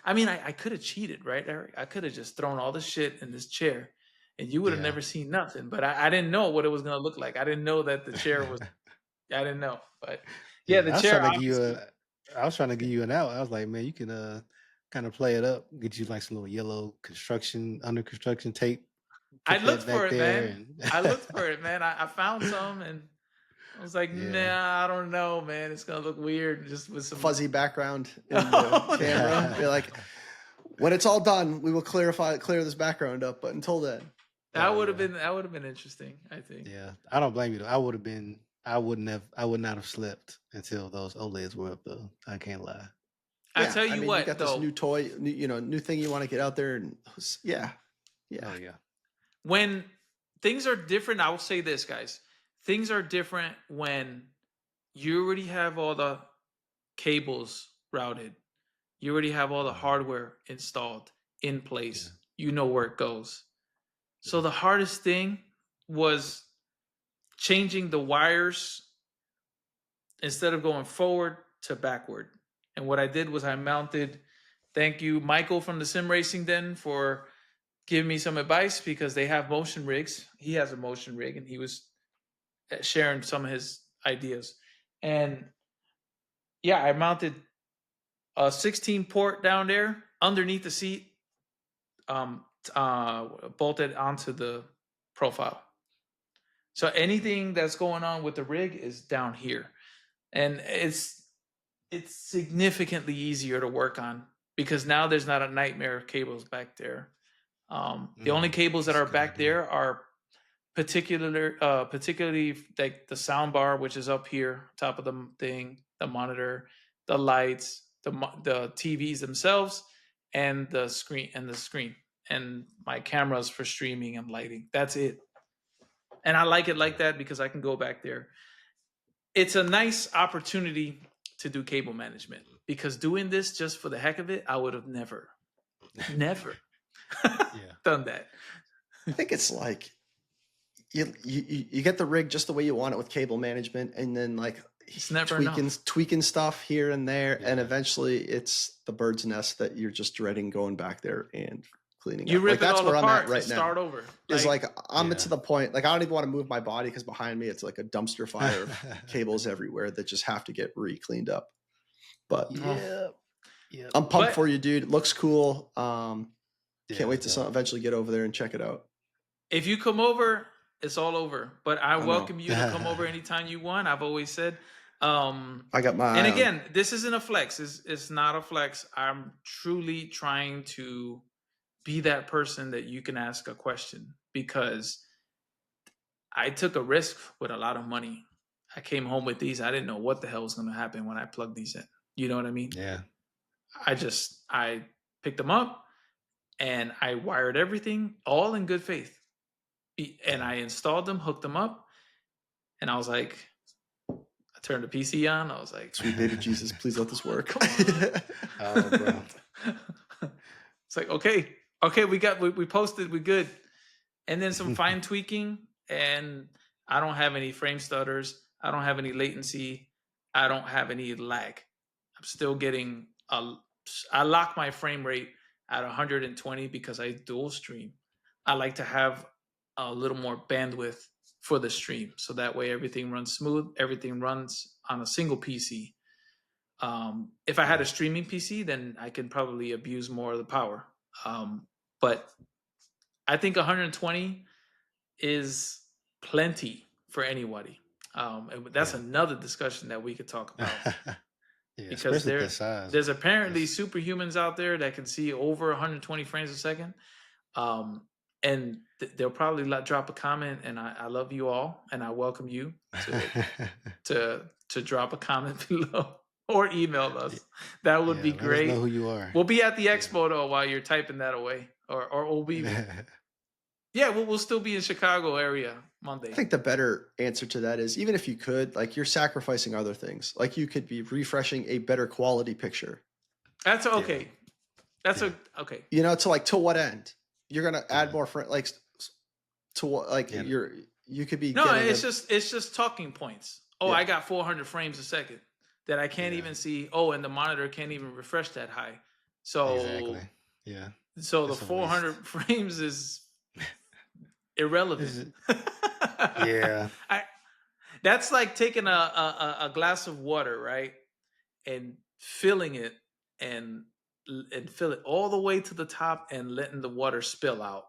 I mean, I could have cheated, right, Eric? I could have just thrown all the shit in this chair, and you would have Yeah. never seen nothing. But I didn't know what it was going to look like. I didn't know that the chair was. I didn't know, but yeah, Yeah. the chair obviously. I was trying to give you an out. I was like, man, you can kind of play it up, get you like some little yellow under construction tape, I put looked that for back it, there man. and I looked for it, man. I found some, and I was like, yeah. nah, I don't know, man. It's gonna look weird just with some. Fuzzy background in the Oh, camera. You're like, when it's all done, we will clear this background up. But until then, that Oh would have yeah. been interesting. I think. Yeah. I don't blame you though. I would not have slept until those OLEDs were up though. I can't lie. I yeah, tell I you mean, you what, got this though, new toy, new thing you want to get out there, and yeah, Oh yeah. yeah. when things are different, I will say this, guys. Things are different when you already have all the cables routed. You already have all the Mhm. hardware installed in Yeah. place. You know where it goes. So Yeah. the hardest thing was changing the wires instead of going forward to backward. And what I did was I mounted, thank you, Michael from the Sim Racing Den, for giving me some advice because they have motion rigs. He has a motion rig, and he was sharing some of his ideas. And yeah, I mounted A 16 port down there underneath the seat, bolted onto the profile. So anything that's going on with the rig is down here, and it's significantly easier to work on because now there's not a nightmare of cables back there. The only cables that That's a are good back idea. there are particularly like the sound bar, which is up here, top of the thing, the monitor, the lights, the TVs themselves, and the screen, and my cameras for streaming and lighting. That's it. And I like it like that because I can go back there. It's a nice opportunity to do cable management because doing this just for the heck of it, I would have never Yeah. done that. I think it's like you get the rig just the way you want it with cable management, and then like It's never tweaking stuff here and there, and Yeah. eventually it's the bird's nest that you're just dreading going back there and cleaning You up. rip Like it that's all where I'm at apart right to now. start over. Is like I'm Yeah. to the point like I don't even want to move my body because behind me it's like a dumpster fire of cables everywhere that just have to get re-cleaned up. But Yeah. Yeah. I'm pumped But for you, dude. It looks cool. Yeah, Can't wait it's to dope. eventually get over there and check it out. if you come over, it's all over. But I I know. welcome you to come over anytime you want. I've always said. I got my And eye on. again, this isn't a flex. It's not a flex. I'm truly trying to be that person that you can ask a question because I took a risk with a lot of money. I came home with these. I didn't know what the hell was going to happen when I plugged these in. You know what I mean? Yeah. I picked them up and I wired everything all in good faith. And I installed them, hooked them up, and I was like, I turned the PC on. I was like, Sweet baby Jesus, please let this work. Oh, bro. It's like, okay, we posted, we good. And then some fine tweaking, and I don't have any frame stutters. I don't have any latency. I don't have any lag. I'm still getting I lock my frame rate at 120 because I dual stream. I like to have a little more bandwidth for the stream, so that way everything runs smooth. Everything runs on a single PC. If I had a streaming PC, then I can probably abuse more of the power. But I think 120 is plenty for anybody. And that's Yeah. another discussion that we could talk about Yeah, because especially at that size. there's apparently That's- superhumans out there that can see over 120 frames a second. And they'll probably drop a comment, and I love you all, and I welcome you to drop a comment below or email us. That would be yeah, let us know great. who you are. We'll be at the expo though while you're typing that away, or we'll be we'll still be in Chicago area Monday. I think the better answer to that is even if you could, like you're sacrificing other things. Like you could be refreshing a better quality picture. That's okay. Yeah. That's Yeah. okay. You know, to what end? You're gonna add Yeah. more like to what like Yeah. you could be No, getting it's just talking points. Oh, Yeah. I got 400 frames a second that I can't Yeah. even see. Oh, and the monitor can't even refresh that high. So Exactly. Yeah. so the It's a 400 frames is irrelevant. Yeah. That's like taking a glass of water, right, and filling it and fill it all the way to the top and letting the water spill out.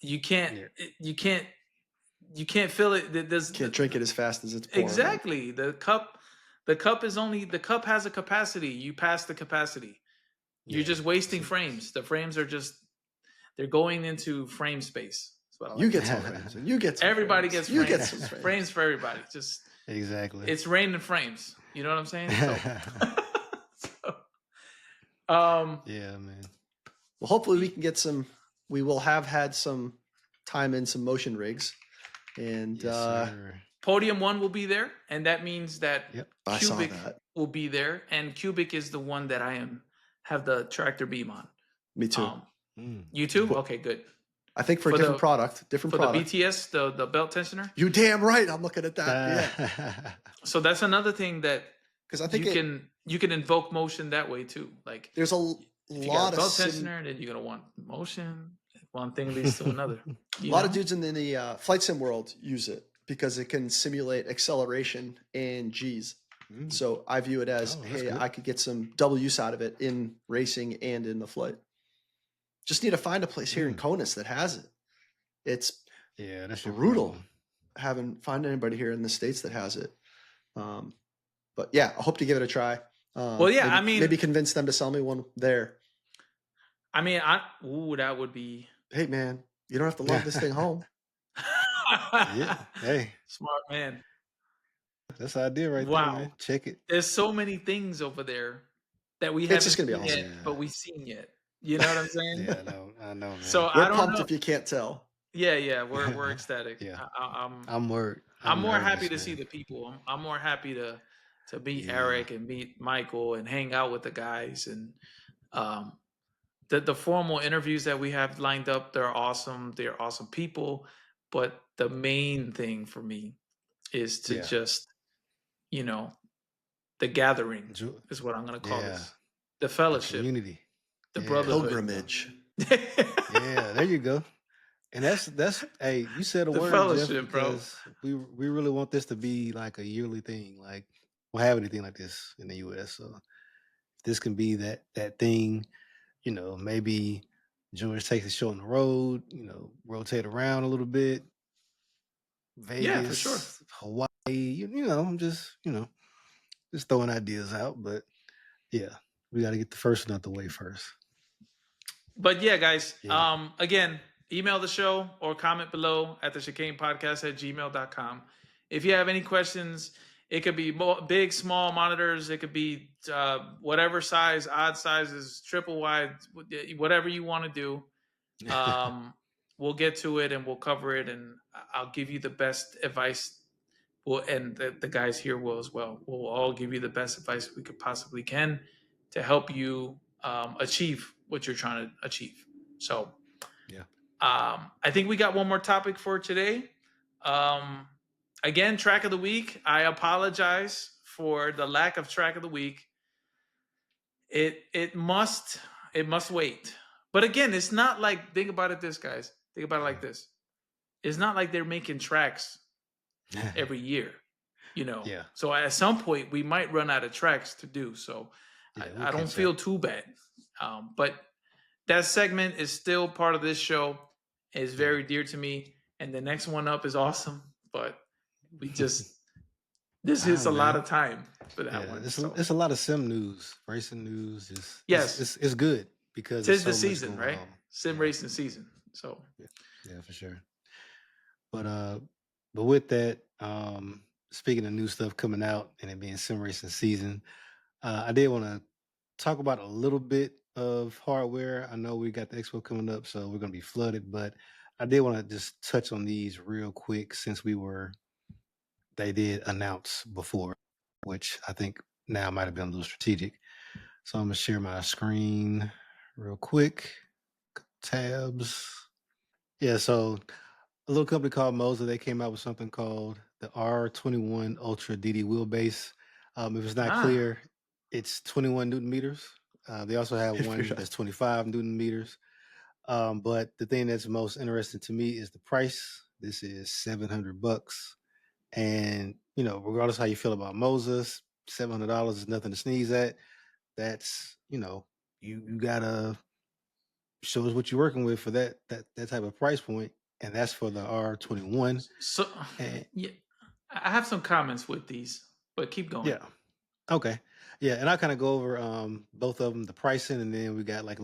You can't. Yeah. You can't. You can't fill it. There's can't drink it as fast as it's pouring. exactly the cup. The cup has a capacity. You pass the capacity. You're Yeah. just wasting frames. The frames are they're going into frame space. That's what I like. You get some frames, and you get some Everybody frames. gets You frames. get some frames. Frames for everybody. Just Exactly. it's raining frames. You know what I'm saying? Yeah, man. Well, hopefully we can get some. We will have had some time in some motion rigs, and Yes, sir. Podium 1 will be there, and that means that Yep. I saw Cubic that. will be there, and Cubic is the one that have the tractor beam on. Me too. You too? Okay, good. I think for a for different the- product, different For product. the BTS, the belt tensioner. You damn right. I'm looking at that. Yeah, So that's another thing that because I think you can invoke motion that way too. Like there's a if you got lot a of belt tensioner, then you're gonna want motion. One thing leads to another. a lot of dudes in the flight sim world use it because it can simulate acceleration and G's. Mm. So I view it as, Oh, that's hey, good. I could get some double use out of it in racing and in the flight. Just need to find a place here in Conus that has it. It's Yeah, that's your brutal. problem. Haven't found anybody here in the States that has it. But yeah, I hope to give it a try. Well, yeah, maybe, I mean, maybe convince them to sell me one there. I mean, that would be. Hey man, you don't have to lug this thing home. Yeah. Hey, Smart man. that's the idea right there, Wow. man. Check it. There's so many things over there that we It's just haven't gonna be seen awesome. yet, but we've seen yet. You know what I'm saying? Yeah, I know, man. So I We're don't pumped know. if you can't tell. Yeah, we're ecstatic. Yeah. I'm I'm worried. I'm I'm more happy nervous, to see man. the people. I'm more happy to meet Yeah. Eric and meet Michael and hang out with the guys and um the formal interviews that we have lined up. They're awesome. They're awesome people. But the main thing for me is to Yeah. just, you know, the gathering Ju- is what I'm going to call Yeah. this. The The fellowship, community. the Yeah, there you brotherhood. go. Pilgrimage. Yeah, there you go. And that's hey, you said a The word, Jeff, fellowship, bro. because we really want this to be like a yearly thing. Like we don't have anything like this in the US. So if this can be that thing, maybe George takes a show on the road, rotate around a little bit, Yeah, for sure. Vegas, Hawaii, I'm just throwing ideas out. But yeah, we gotta get the first one out the way first. But yeah, guys, Yeah. again, email the show or comment below at the chicanepodcast@gmail.com. If you have any questions, it could be big, small monitors. It could be whatever size, odd sizes, triple wide, whatever you want to do. We'll get to it and we'll cover it, and I'll give you the best advice. And the guys here will as well. We'll all give you the best advice we could possibly can to help you achieve what you're trying to achieve. So, Yeah. I think we got one more topic for today. Um, again, track of the week. I apologize for the lack of track of the week. It must wait. But again, it's not like, think about it this, guys. Think about it like this. It's not like they're making tracks every year, Yeah. So at some point we might run out of tracks to do. So Yeah, we'll I don't catch feel up. too bad. But that segment is still part of this show. It's very dear to me, and the next one up is awesome. But we just this All is right, a lot man. of time for that Yeah, one. it's So it's a lot of sim news, racing news. yes, It's good because there's tis so the much season, going right? on. Sim Yeah, racing season. So yeah, for sure. But with that, speaking of new stuff coming out and it being sim racing season, I did want to talk about a little bit of hardware. I know we got the expo coming up, so we're gonna be flooded, but I did want to just touch on these real quick since they did announce before, which I think now might have been a little strategic. So I'm gonna share my screen real quick. Tabs. Yeah, so a little company called Moza, they came out with something called the R21 Ultra DD wheelbase. If it's not clear, it's 21 Newton meters. They also have one that's 25 Newton meters. But the thing that's most interesting to me is the price. This is $700. And, regardless how you feel about Moza, $700 is nothing to sneeze at. That's, you gotta show us what you're working with for that type of price point, and that's for the R21. so And yeah, I have some comments with these, but keep going. yeah, okay, yeah, and I kind of go over both of them, the pricing, and then we got like a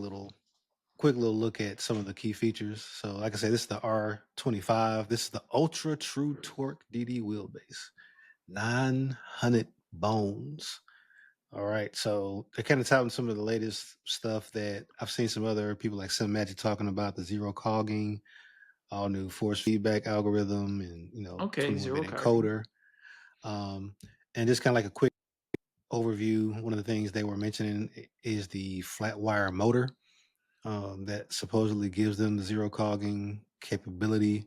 quick little look at some of the key features. So, like I said, this is the R25. This is the Ultra True Torque DD wheelbase, 900 bones. All right, so they're kind of touting some of the latest stuff that I've seen some other people like SimMagic talking about, the zero cogging, all new force feedback algorithm, and Okay, 21-bit zero cogging. encoder. And just kind of like a quick overview. One of the things they were mentioning is the flat wire motor that supposedly gives them the zero cogging capability,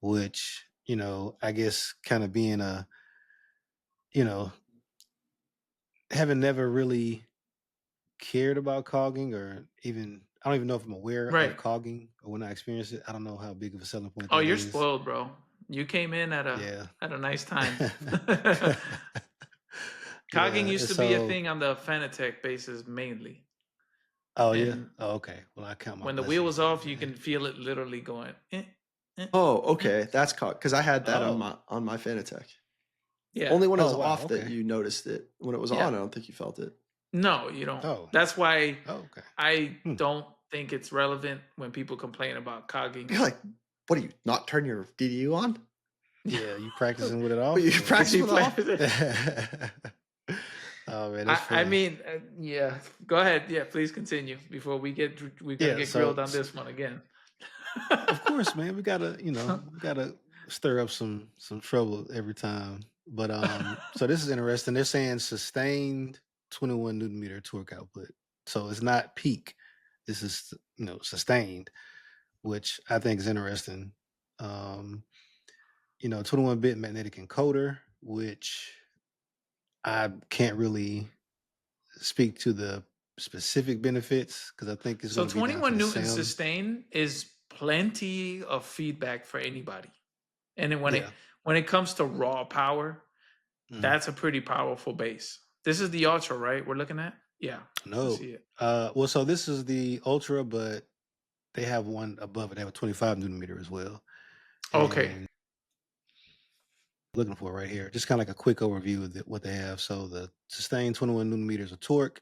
which I guess kind of being you know having never really cared about cogging, or even I don't even know if I'm aware Right. of cogging, or when I experience it, I don't know how big of a selling point Oh, that you're is. spoiled, bro. You came in at Yeah. a nice time. Cogging Yeah, used and to be a so thing on the Fanatec bases mainly, oh yeah, and oh okay. Well, I count my when the wheel blessings was then, off, you man. can feel it literally going. Oh, Eh. okay, that's caught because I had that Oh, on my Fanatec. Yeah, Only when it oh was wow, off that okay. you noticed it. When it was yeah. on, I don't think you felt it. No, you don't. Oh, That's why oh okay. I Hmm. don't think it's relevant when people complain about cogging. You're like, what do you not turn your DDU on? Yeah, you practicing with it But you off? Or? practice with it off? Oh man, that's I funny. mean, yeah. Go ahead. Yeah, please continue before we're gonna Yeah, get grilled on this one again. of course, man, we gotta, we gotta stir up some trouble every time. But so this is interesting. They're saying sustained 21 newton meter torque output. So it's not peak. This is sustained, which I think is interesting. Um, 21-bit magnetic encoder, which I can't really speak to the specific benefits because I think it's So going to be down to 21 the newton sound. sustain is plenty of feedback for anybody. And then Yeah. when it comes to raw power, Mhm. that's a pretty powerful base. This is the Ultra, right? We're looking at? Yeah. I No. see it. Well, so this is the Ultra, but they have one above it. They have a 25 newton meter as well. Okay. And looking for it right here, just kind of like a quick overview of what they have. So the sustained 21 newton meters of torque,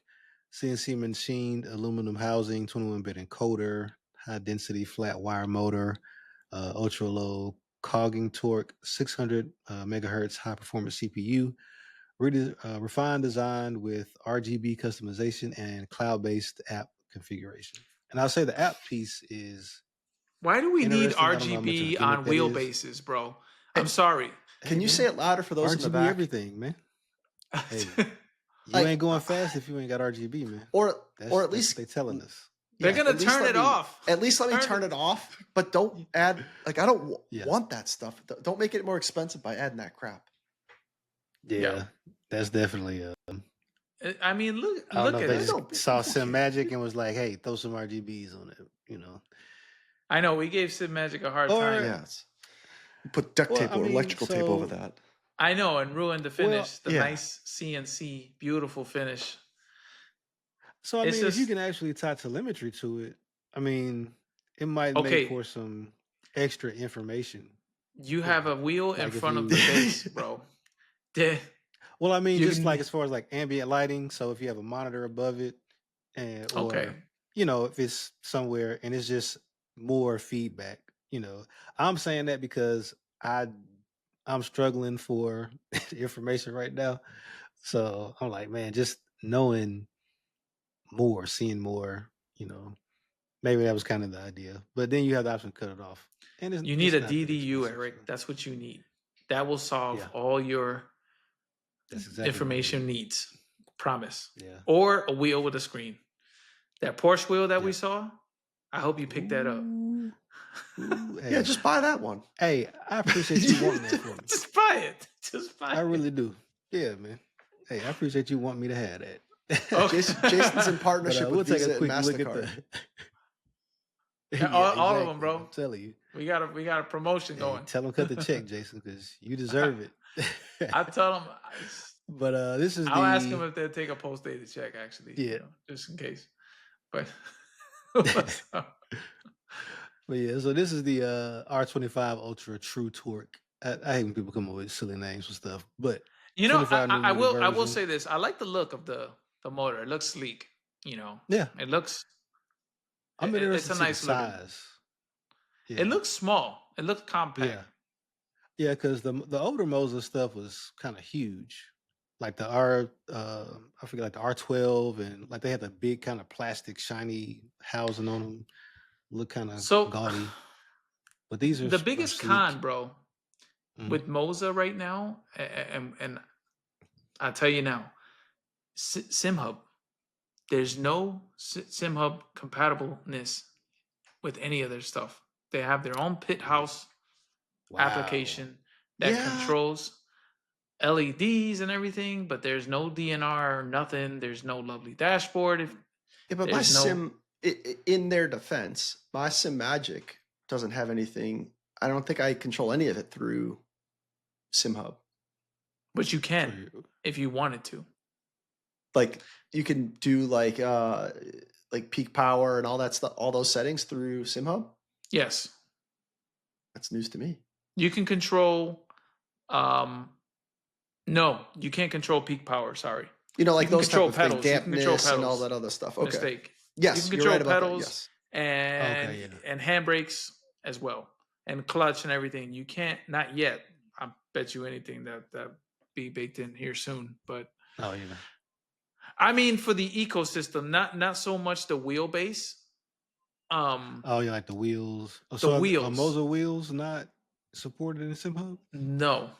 CNC machined aluminum housing, 21-bit encoder, high density flat wire motor, ultra low cogging torque, 600 megahertz high performance CPU, refined design with RGB customization and cloud-based app configuration. And I'll say the app piece is Why do we need interesting. I don't know how much of a RGB gimmick on that is. wheelbases, bro? I'm Hey, sorry. Hey can you say man, it louder for those in the RGB back? everything, man. Hey, you Like, ain't going fast if you ain't got RGB, man. or That's at what they least, telling us. They're yeah, gonna turn it off. at least let me Turn turn it. it off. But don't add like I don't Yeah, want that stuff. Don't make it more expensive by adding that crap. Yeah. yeah, that's definitely. I mean, I don't know look if at they I it. just don't. saw Who cares? SimMagic and was like, "Hey, throw some RGBs on it," I know we gave SimMagic a hard Or, time. Yeah, you put duct well, tape I or mean, electrical tape over so, that. I know, and ruined the well, finish, the Yeah, nice CNC, beautiful finish. I It's mean, if you just can actually tie telemetry to it, I mean, it might make okay. for some extra information. You have a wheel in Like if front of the you, base, bro. The- well, I mean, You just like can as far as like ambient lighting. So if you have a monitor above it, and okay. or if it's somewhere and it's just more feedback. I'm saying that because I'm struggling for information right now. So I'm like, man, just knowing more, seeing more, maybe that was kind of the idea. But then you have the option to cut it off, and it's You need it's a not that DDU, expensive. So Eric. That's what you need. That will solve yeah, all your that's exactly what I information need. needs. Promise. Yeah, Or a wheel with a screen. That Porsche wheel that we yep. saw, I hope you picked that up. Ooh, ooh, yeah. hey, Just buy that one. hey, I appreciate you wanting that for me. Just buy it. Just buy I it. really do. Yeah, man. Hey, I appreciate you wanting me to have that. Jason's in Okay. But partnership with we'll take a Visa and quick look at Mastercard. the. Yeah, all of them, exactly. I'm bro. telling you. We got a promotion Hey, going. tell them cut the check, Jason, because you deserve it. I tell them But this is I'll ask them the if they'll take a post dated check. Actually, yeah. just in case. But what's up? But yeah, so this is the R25 Ultra True Torque. I hate when people come up with silly names and stuff, but You know, 25 newton meter I will version. say this. I like the look of the motor. It looks sleek. You know, Yeah, it looks. I'm It's interested a to see the nice looking. size. It Yeah, looks small. It looks compact. yeah. Yeah, because the older Moza stuff was kind of huge, like the R, I forget, like the R12, and like they had the big kind of plastic shiny housing on them, look kind of So, gaudy. But these the are biggest con, sleek. bro, Mhm. with Moza right now, and I'll tell you now, SimHub. There's no SimHub compatibleness with any of their stuff. They have their own pit house Wow. application that Yeah, controls LEDs and everything, but there's no DNR or nothing. There's no lovely dashboard. If yeah. But my there's no, sim, in their defense, my SimMagic doesn't have anything. I don't think I control any of it through SimHub. but you For can you. if you wanted to. Like you can do like peak power and all that stuff, all those settings through SimHub? Yes. That's news to me. You can control. No, you can't control peak power. Sorry. You know, You like can those type control of things, pedals. You can control dampness and all pedals. that other stuff. Okay. Mistake. You Yes, can you're control right about that. pedals Yes. and Okay, yeah. and handbrakes as well, and clutch and everything. You can't, not yet. I bet you anything that be baked in here soon. But Oh, yeah. I mean, for the ecosystem, not so much the wheelbase. Oh, yeah, like the wheels. Oh, The so are wheels. Moza wheels not supported in SimHub? No.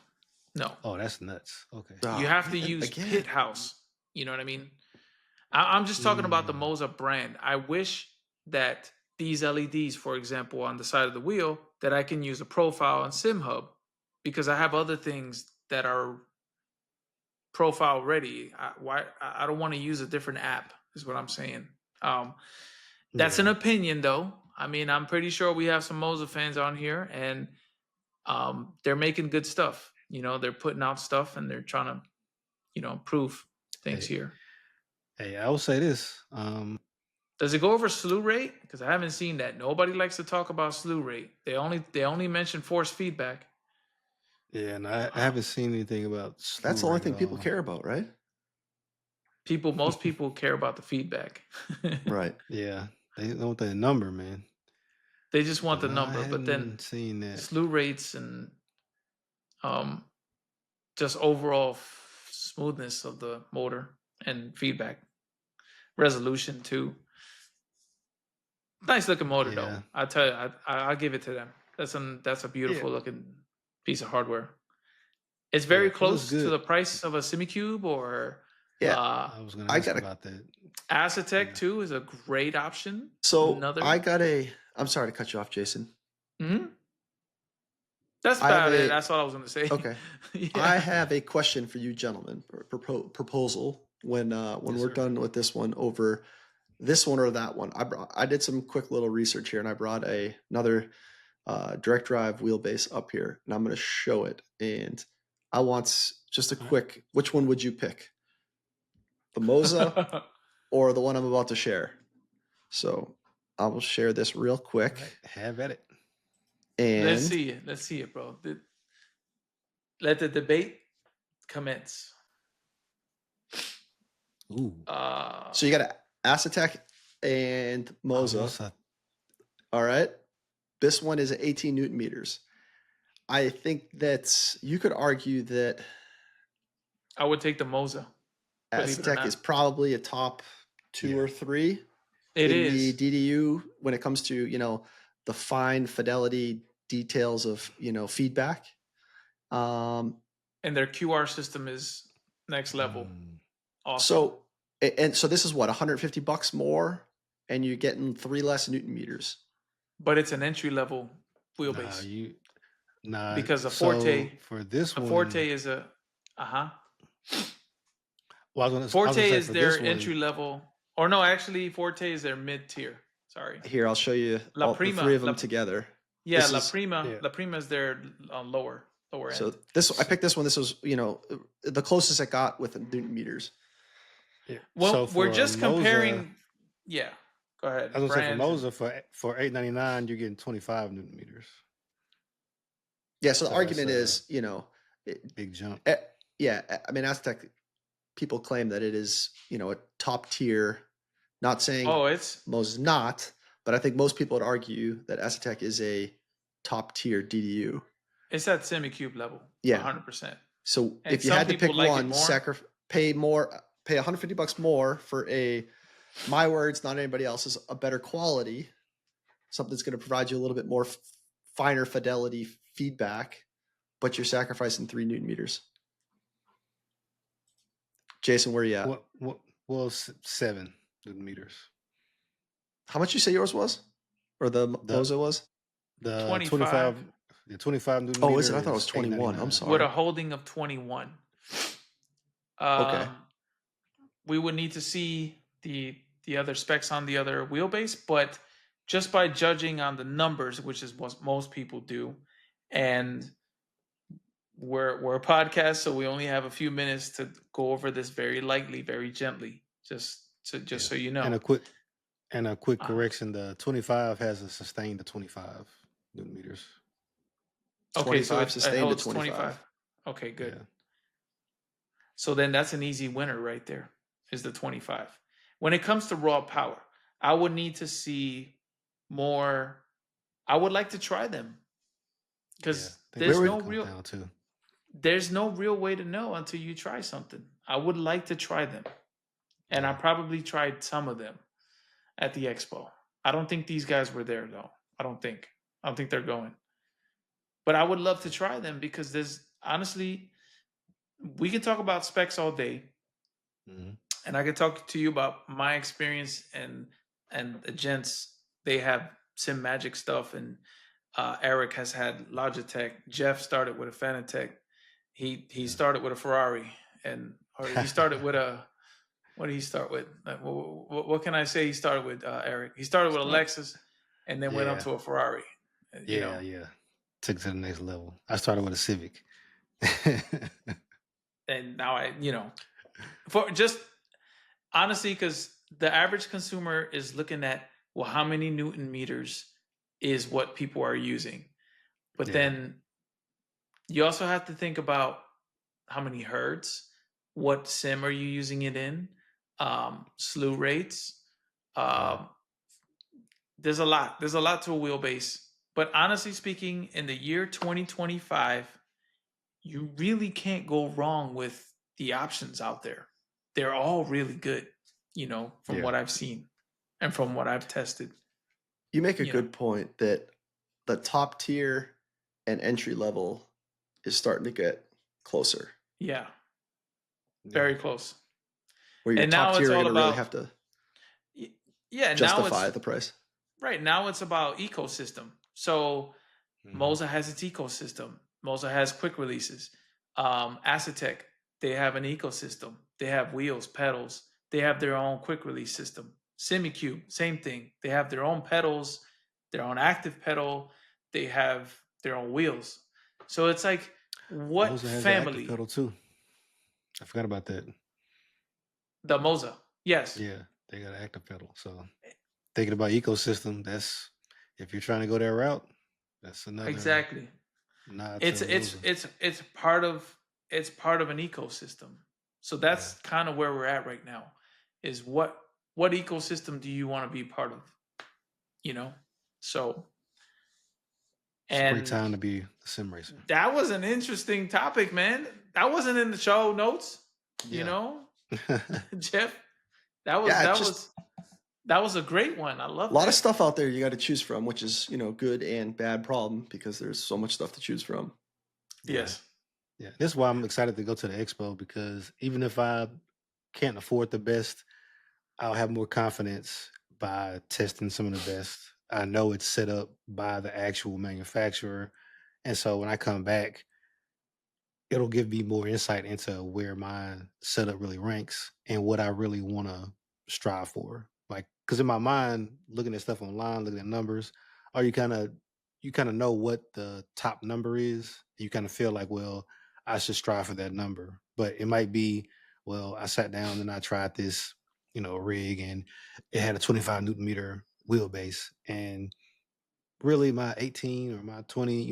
Oh, that's nuts. Okay. You Oh, have to man, use again. Pit House. You know what I mean? I'm just talking about the Mm, Moza brand. I wish that these LEDs, for example, on the side of the wheel, that I can use a profile on SimHub, because I have other things that are profile ready. I don't want to use a different app, is what I'm saying. That's an yeah. opinion, though. I mean, I'm pretty sure we have some Moza fans on here, and they're making good stuff. You know, they're putting out stuff, and they're trying to, improve things Hey, here. hey, I will say this. Does it go over slew rate? Because I haven't seen that. Nobody likes to talk about slew rate. They only mention force feedback. Yeah, and I haven't seen anything about That's slew the only rate thing at people all. care about, right? Most people care about the feedback. Right. Yeah, they want that number, man. They just want But the no, I number. But then hadn't seen that. slew rates and um, just overall smoothness of the motor and feedback resolution too. Nice looking motor though. Yeah, I tell you, I'll give it to them. That's a yeah, beautiful looking piece of hardware. It's very yeah. It looks close to good. the price of a SimiCube or Yeah. uh, I was gonna I ask got a about that. Asetek Yeah. too is a great option. so I Another. got a I'm sorry to cut you off, Jason. Mhm. That's I have about it. a That's all I was going to say. okay. I Yeah. have a question for you gentlemen, proposal when Yes, we're sir. done with this one over this one or that one. I did some quick little research here and I brought another direct drive wheelbase up here and I'm going to show it. And I want just a All right. quick, which one would you pick? The Moza or the one I'm about to share? So I will share this real All quick. right. Have at it. Let's And see it. Let's see it, bro. Let the debate commence. Ooh. so you got Asetek and Moza. Almost a All right. This one is at 18 Newton meters. I think that you could argue that I would take the Moza, believe it or Asetek not. is probably a top 2 yeah. or 3 It in is. the DDU when it comes to, the fine fidelity details of, feedback. Um, And their QR system is next level. Mm, Awesome. so this is what, $150 more and you're getting 3 less Newton meters. But it's an entry level nah, wheelbase nah. because So for this a one, Forte is a well, I was Forte gonna say is for their this entry one, level, or no, actually Forte is their mid tier. Sorry, Here, I'll show you La all the 3 Prima. of them together. Yeah, This La is Prima. yeah. La Prima is their lower so end. I picked this one. This was, the closest I got with Newton meters. Yeah. Well, So we're for just Moza, comparing. Yeah, go ahead. I was gonna say for Brands and Moza for $899, you're getting 25 Newton meters. Yeah. So the So that's argument a is, big jump. yeah. I mean, Aztec people claim that it is, a top tier. Not saying it's Mo's not, but I think most people would argue that Asetek is a top tier DDU. it's at SemiCube level, Yeah. 100%. So And if you some had to people pick like it one, more. pay $150 more for my words, not anybody else's, a better quality, something that's going to provide you a little bit more finer fidelity feedback, but you're sacrificing 3 Newton meters. Jason, where are you at? Well, 7 Newton meters. How much you say yours was, or the Moza was? The 25 the 25 Newton Oh, meter is it? I thought it was is 21. I'm $899. with sorry. a holding of 21. Okay. We would need to see the other specs on the other wheelbase, but just by judging on the numbers, which is what most people do, and we're a podcast, so we only have a few minutes to go over this very lightly, very gently, just Yeah. so you And know. a quick Uh, correction: the 25 has a sustained to 25 newton meters. okay, so 25 it sustained to holds 25. 25. Okay, good. Yeah. So then that's an easy winner right there. Is the 25. When it comes to raw power, I would need to see more. I would like to try them Yeah. because I think that's what it comes down to. there's no real way to know until you try something. I would like to try them. And I Yeah. probably tried some of them at the expo. I don't think these guys were there though. I don't think. I don't think they're going. But I would love to try them because there's honestly, we can talk about specs all day, Hmm. and I can talk to you about my experience and the gents. They have SimMagic stuff, and Eric has had Logitech. Jeff started with a Fanatec. He Yeah. started with a Ferrari, and or he started with a what did he start with? What can I say? He started with Eric. He started with a Start. Lexus, and then went up Yeah. to a Ferrari. You Yeah. know, Yeah. Took it to the next level. I started with a Civic. and now for just honestly, because the average consumer is looking at, well, how many Newton meters is what people are using, but Yeah. then you also have to think about how many hertz, what sim are you using it in, slew rates. Yeah. Um, there's a lot. There's a lot to a wheelbase. But honestly speaking, in the year 2025, you really can't go wrong with the options out there. They're all really good, from Yeah. what I've seen and from what I've tested, You make a you know. good point that the top tier and entry level is starting to get closer, Yeah, Yeah. very close. where your And top now tier it's are going all to really about, have to yeah, now justify it's the price. right now it's about ecosystem. So Hmm. Moza has its ecosystem. Moza has quick releases. Asetek, they have an ecosystem. They have wheels, pedals. They have their own quick release system. SimiQ, same thing. They have their own pedals, their own active pedal. They have their own wheels. So it's like, what Moza has an active family? pedal too. I forgot about that. The Moza. Yes, Yeah, they got an active pedal. So thinking about ecosystem, that's if you're trying to go that route, that's another exactly. nod to It's it's Moza. it's it's part of it's part of an ecosystem. So Yeah. that's kind of where we're at right now. Is what ecosystem do you want to be part of? You know. So It's a great and time to be a sim racer. that was an interesting topic, man. That wasn't in the show notes. You Yeah. know, Jeff. That was Yeah, it's that just was that was a great one. I a love lot of that. stuff out there you got to choose from, which is, good and bad problem because there's so much stuff to choose from. Yeah. Yes. Yeah. That's why I'm excited to go to the expo because even if I can't afford the best, I'll have more confidence by testing some of the best. I know it's set up by the actual manufacturer. And so when I come back, it'll give me more insight into where my setup really ranks and what I really want to strive for. Like, because in my mind, looking at stuff online, looking at numbers, or you kind of know what the top number is. You kind of feel like, well, I should strive for that number. But it might be, well, I sat down and I tried this, rig, and it had a 25 Newton meter wheelbase, and really my 18 or my 20,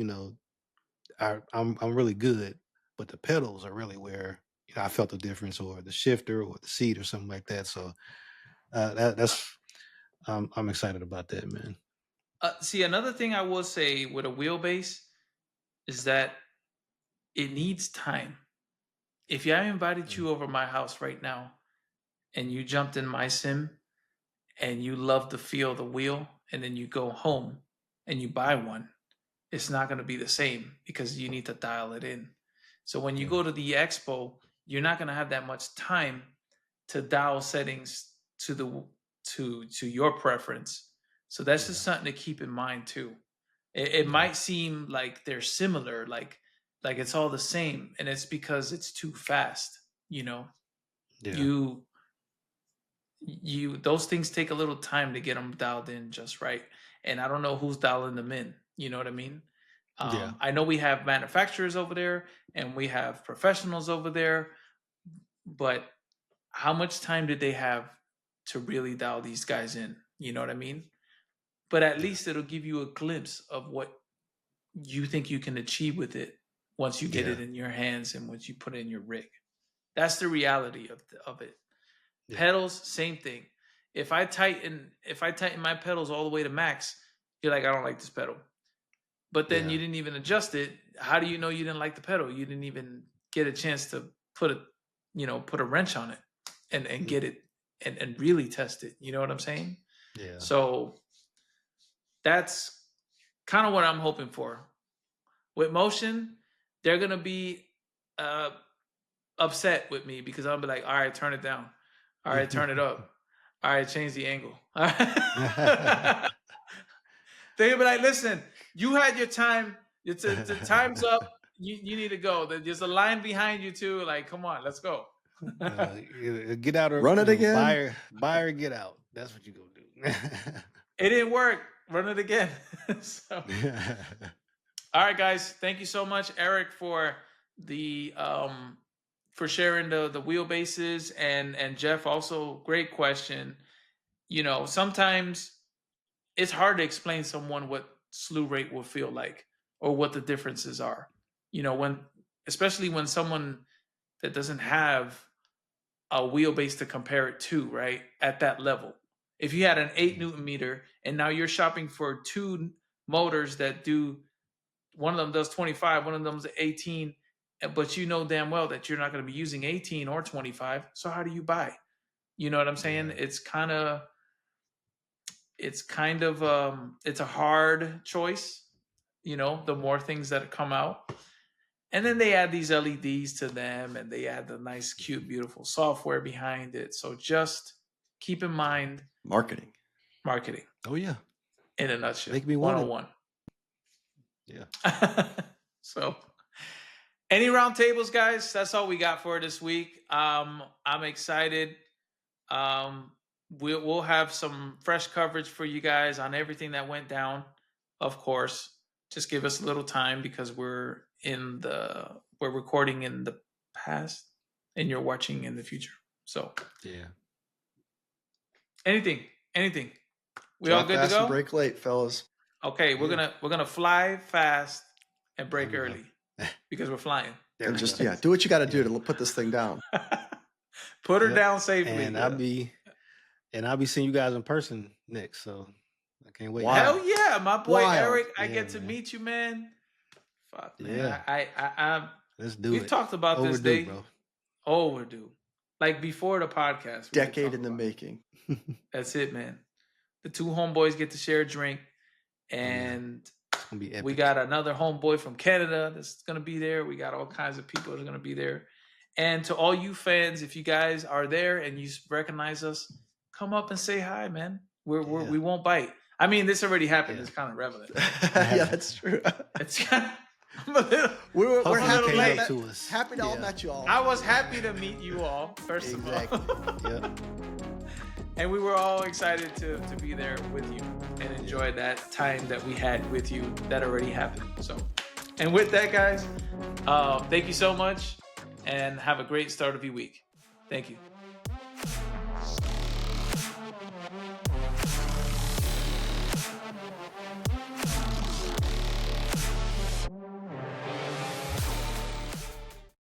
I'm really good, but the pedals are really where I felt the difference, or the shifter, or the seat, or something like that. So that's I'm excited about that, man. See, another thing I will say with a wheelbase is that it needs time. If I invited Mm. you over my house right now and you jumped in my sim and you love to feel the wheel and then you go home and you buy one, it's not going to be the same because you need to dial it in. So when you Yeah, go to the expo, you're not going to have that much time to dial settings to your preference. So that's just yeah, something to keep in mind too. It yeah, might seem like they're similar, like it's all the same, and it's because it's too fast. You know, yeah, you those things take a little time to get them dialed in just right. And I don't know who's dialing them in. You know what I mean? Yeah. I know we have manufacturers over there and we have professionals over there, but how much time did they have to really dial these guys in? You know what I mean? But at Yeah. least it'll give you a glimpse of what you think you can achieve with it once you get Yeah. it in your hands and once you put it in your rig. That's the reality of it. Yeah. Pedals, same thing. If I tighten my pedals all the way to max, you're like, I don't like this pedal. But then Yeah. you didn't even adjust it. How do you know you didn't like the pedal? You didn't even get a chance to put a wrench on it and get it and really test it. You know what I'm saying? Yeah. So that's kind of what I'm hoping for. With Motion, they're gonna be upset with me because I'll be like, all right, turn it down. All right, turn it up. All right, change the angle. They'll be like, listen, you had your time. The time's up. You need to go. There's a line behind you too. Like, come on, let's go. Get out or Run it again. buy or get out. That's what you gonna do. It didn't work. Run it again. So, all right, guys. Thank you so much, Eric, for the for sharing the wheelbases, and Jeff also, great question. You know, sometimes it's hard to explain someone what slew rate will feel like or what the differences are. You know, especially when someone that doesn't have a wheelbase to compare it to, right? At that level. If you had an 8 Newton meter and now you're shopping for two motors that do, one of them does 25, one of them's 18, but you know damn well that you're not going to be using 18 or 25. So how do you buy? You know what I'm saying? Yeah. It's a hard choice, you know, the more things that come out. And then they add these LEDs to them and they add the nice, cute, beautiful software behind it. So just keep in mind Marketing. Oh yeah. In a nutshell. Make me want it. 101. Yeah. So any round tables, guys? That's all we got for this week. I'm excited. We'll have some fresh coverage for you guys on everything that went down. Of course, just give us a little time because we're recording in the past and you're watching in the future. So yeah. Anything. We Drive all good to fast go? and break late, fellas. Okay, we're gonna fly fast and break early because we're flying. And just do what you got to do to put this thing down. Put her down safely. And I'll be seeing you guys in person next, so I can't wait. Hell yeah, my boy Eric! I Yeah, get to man. meet you, man. Fuck, man. Yeah. Let's do We've it. talked about Overdue, this day. bro. Overdue. Like before the podcast. Decade in the making. That's it, man. The two homeboys get to share a drink, and it's gonna be epic. we got another homeboy from Canada that's gonna be there. We got all kinds of people that are gonna be there. And to all you fans, if you guys are there and you recognize us, come up and say hi, man. We won't bite. I mean, this already happened. It's kind of relevant. Yeah, that's true. It's kind of, I'm a little. We're happy late. to happy to all met you all. I was happy to meet you all. First of all. Yeah. And we were all excited to be there with you and enjoy that time that we had with you that already happened. So, and with that, guys, thank you so much and have a great start of your week. Thank you.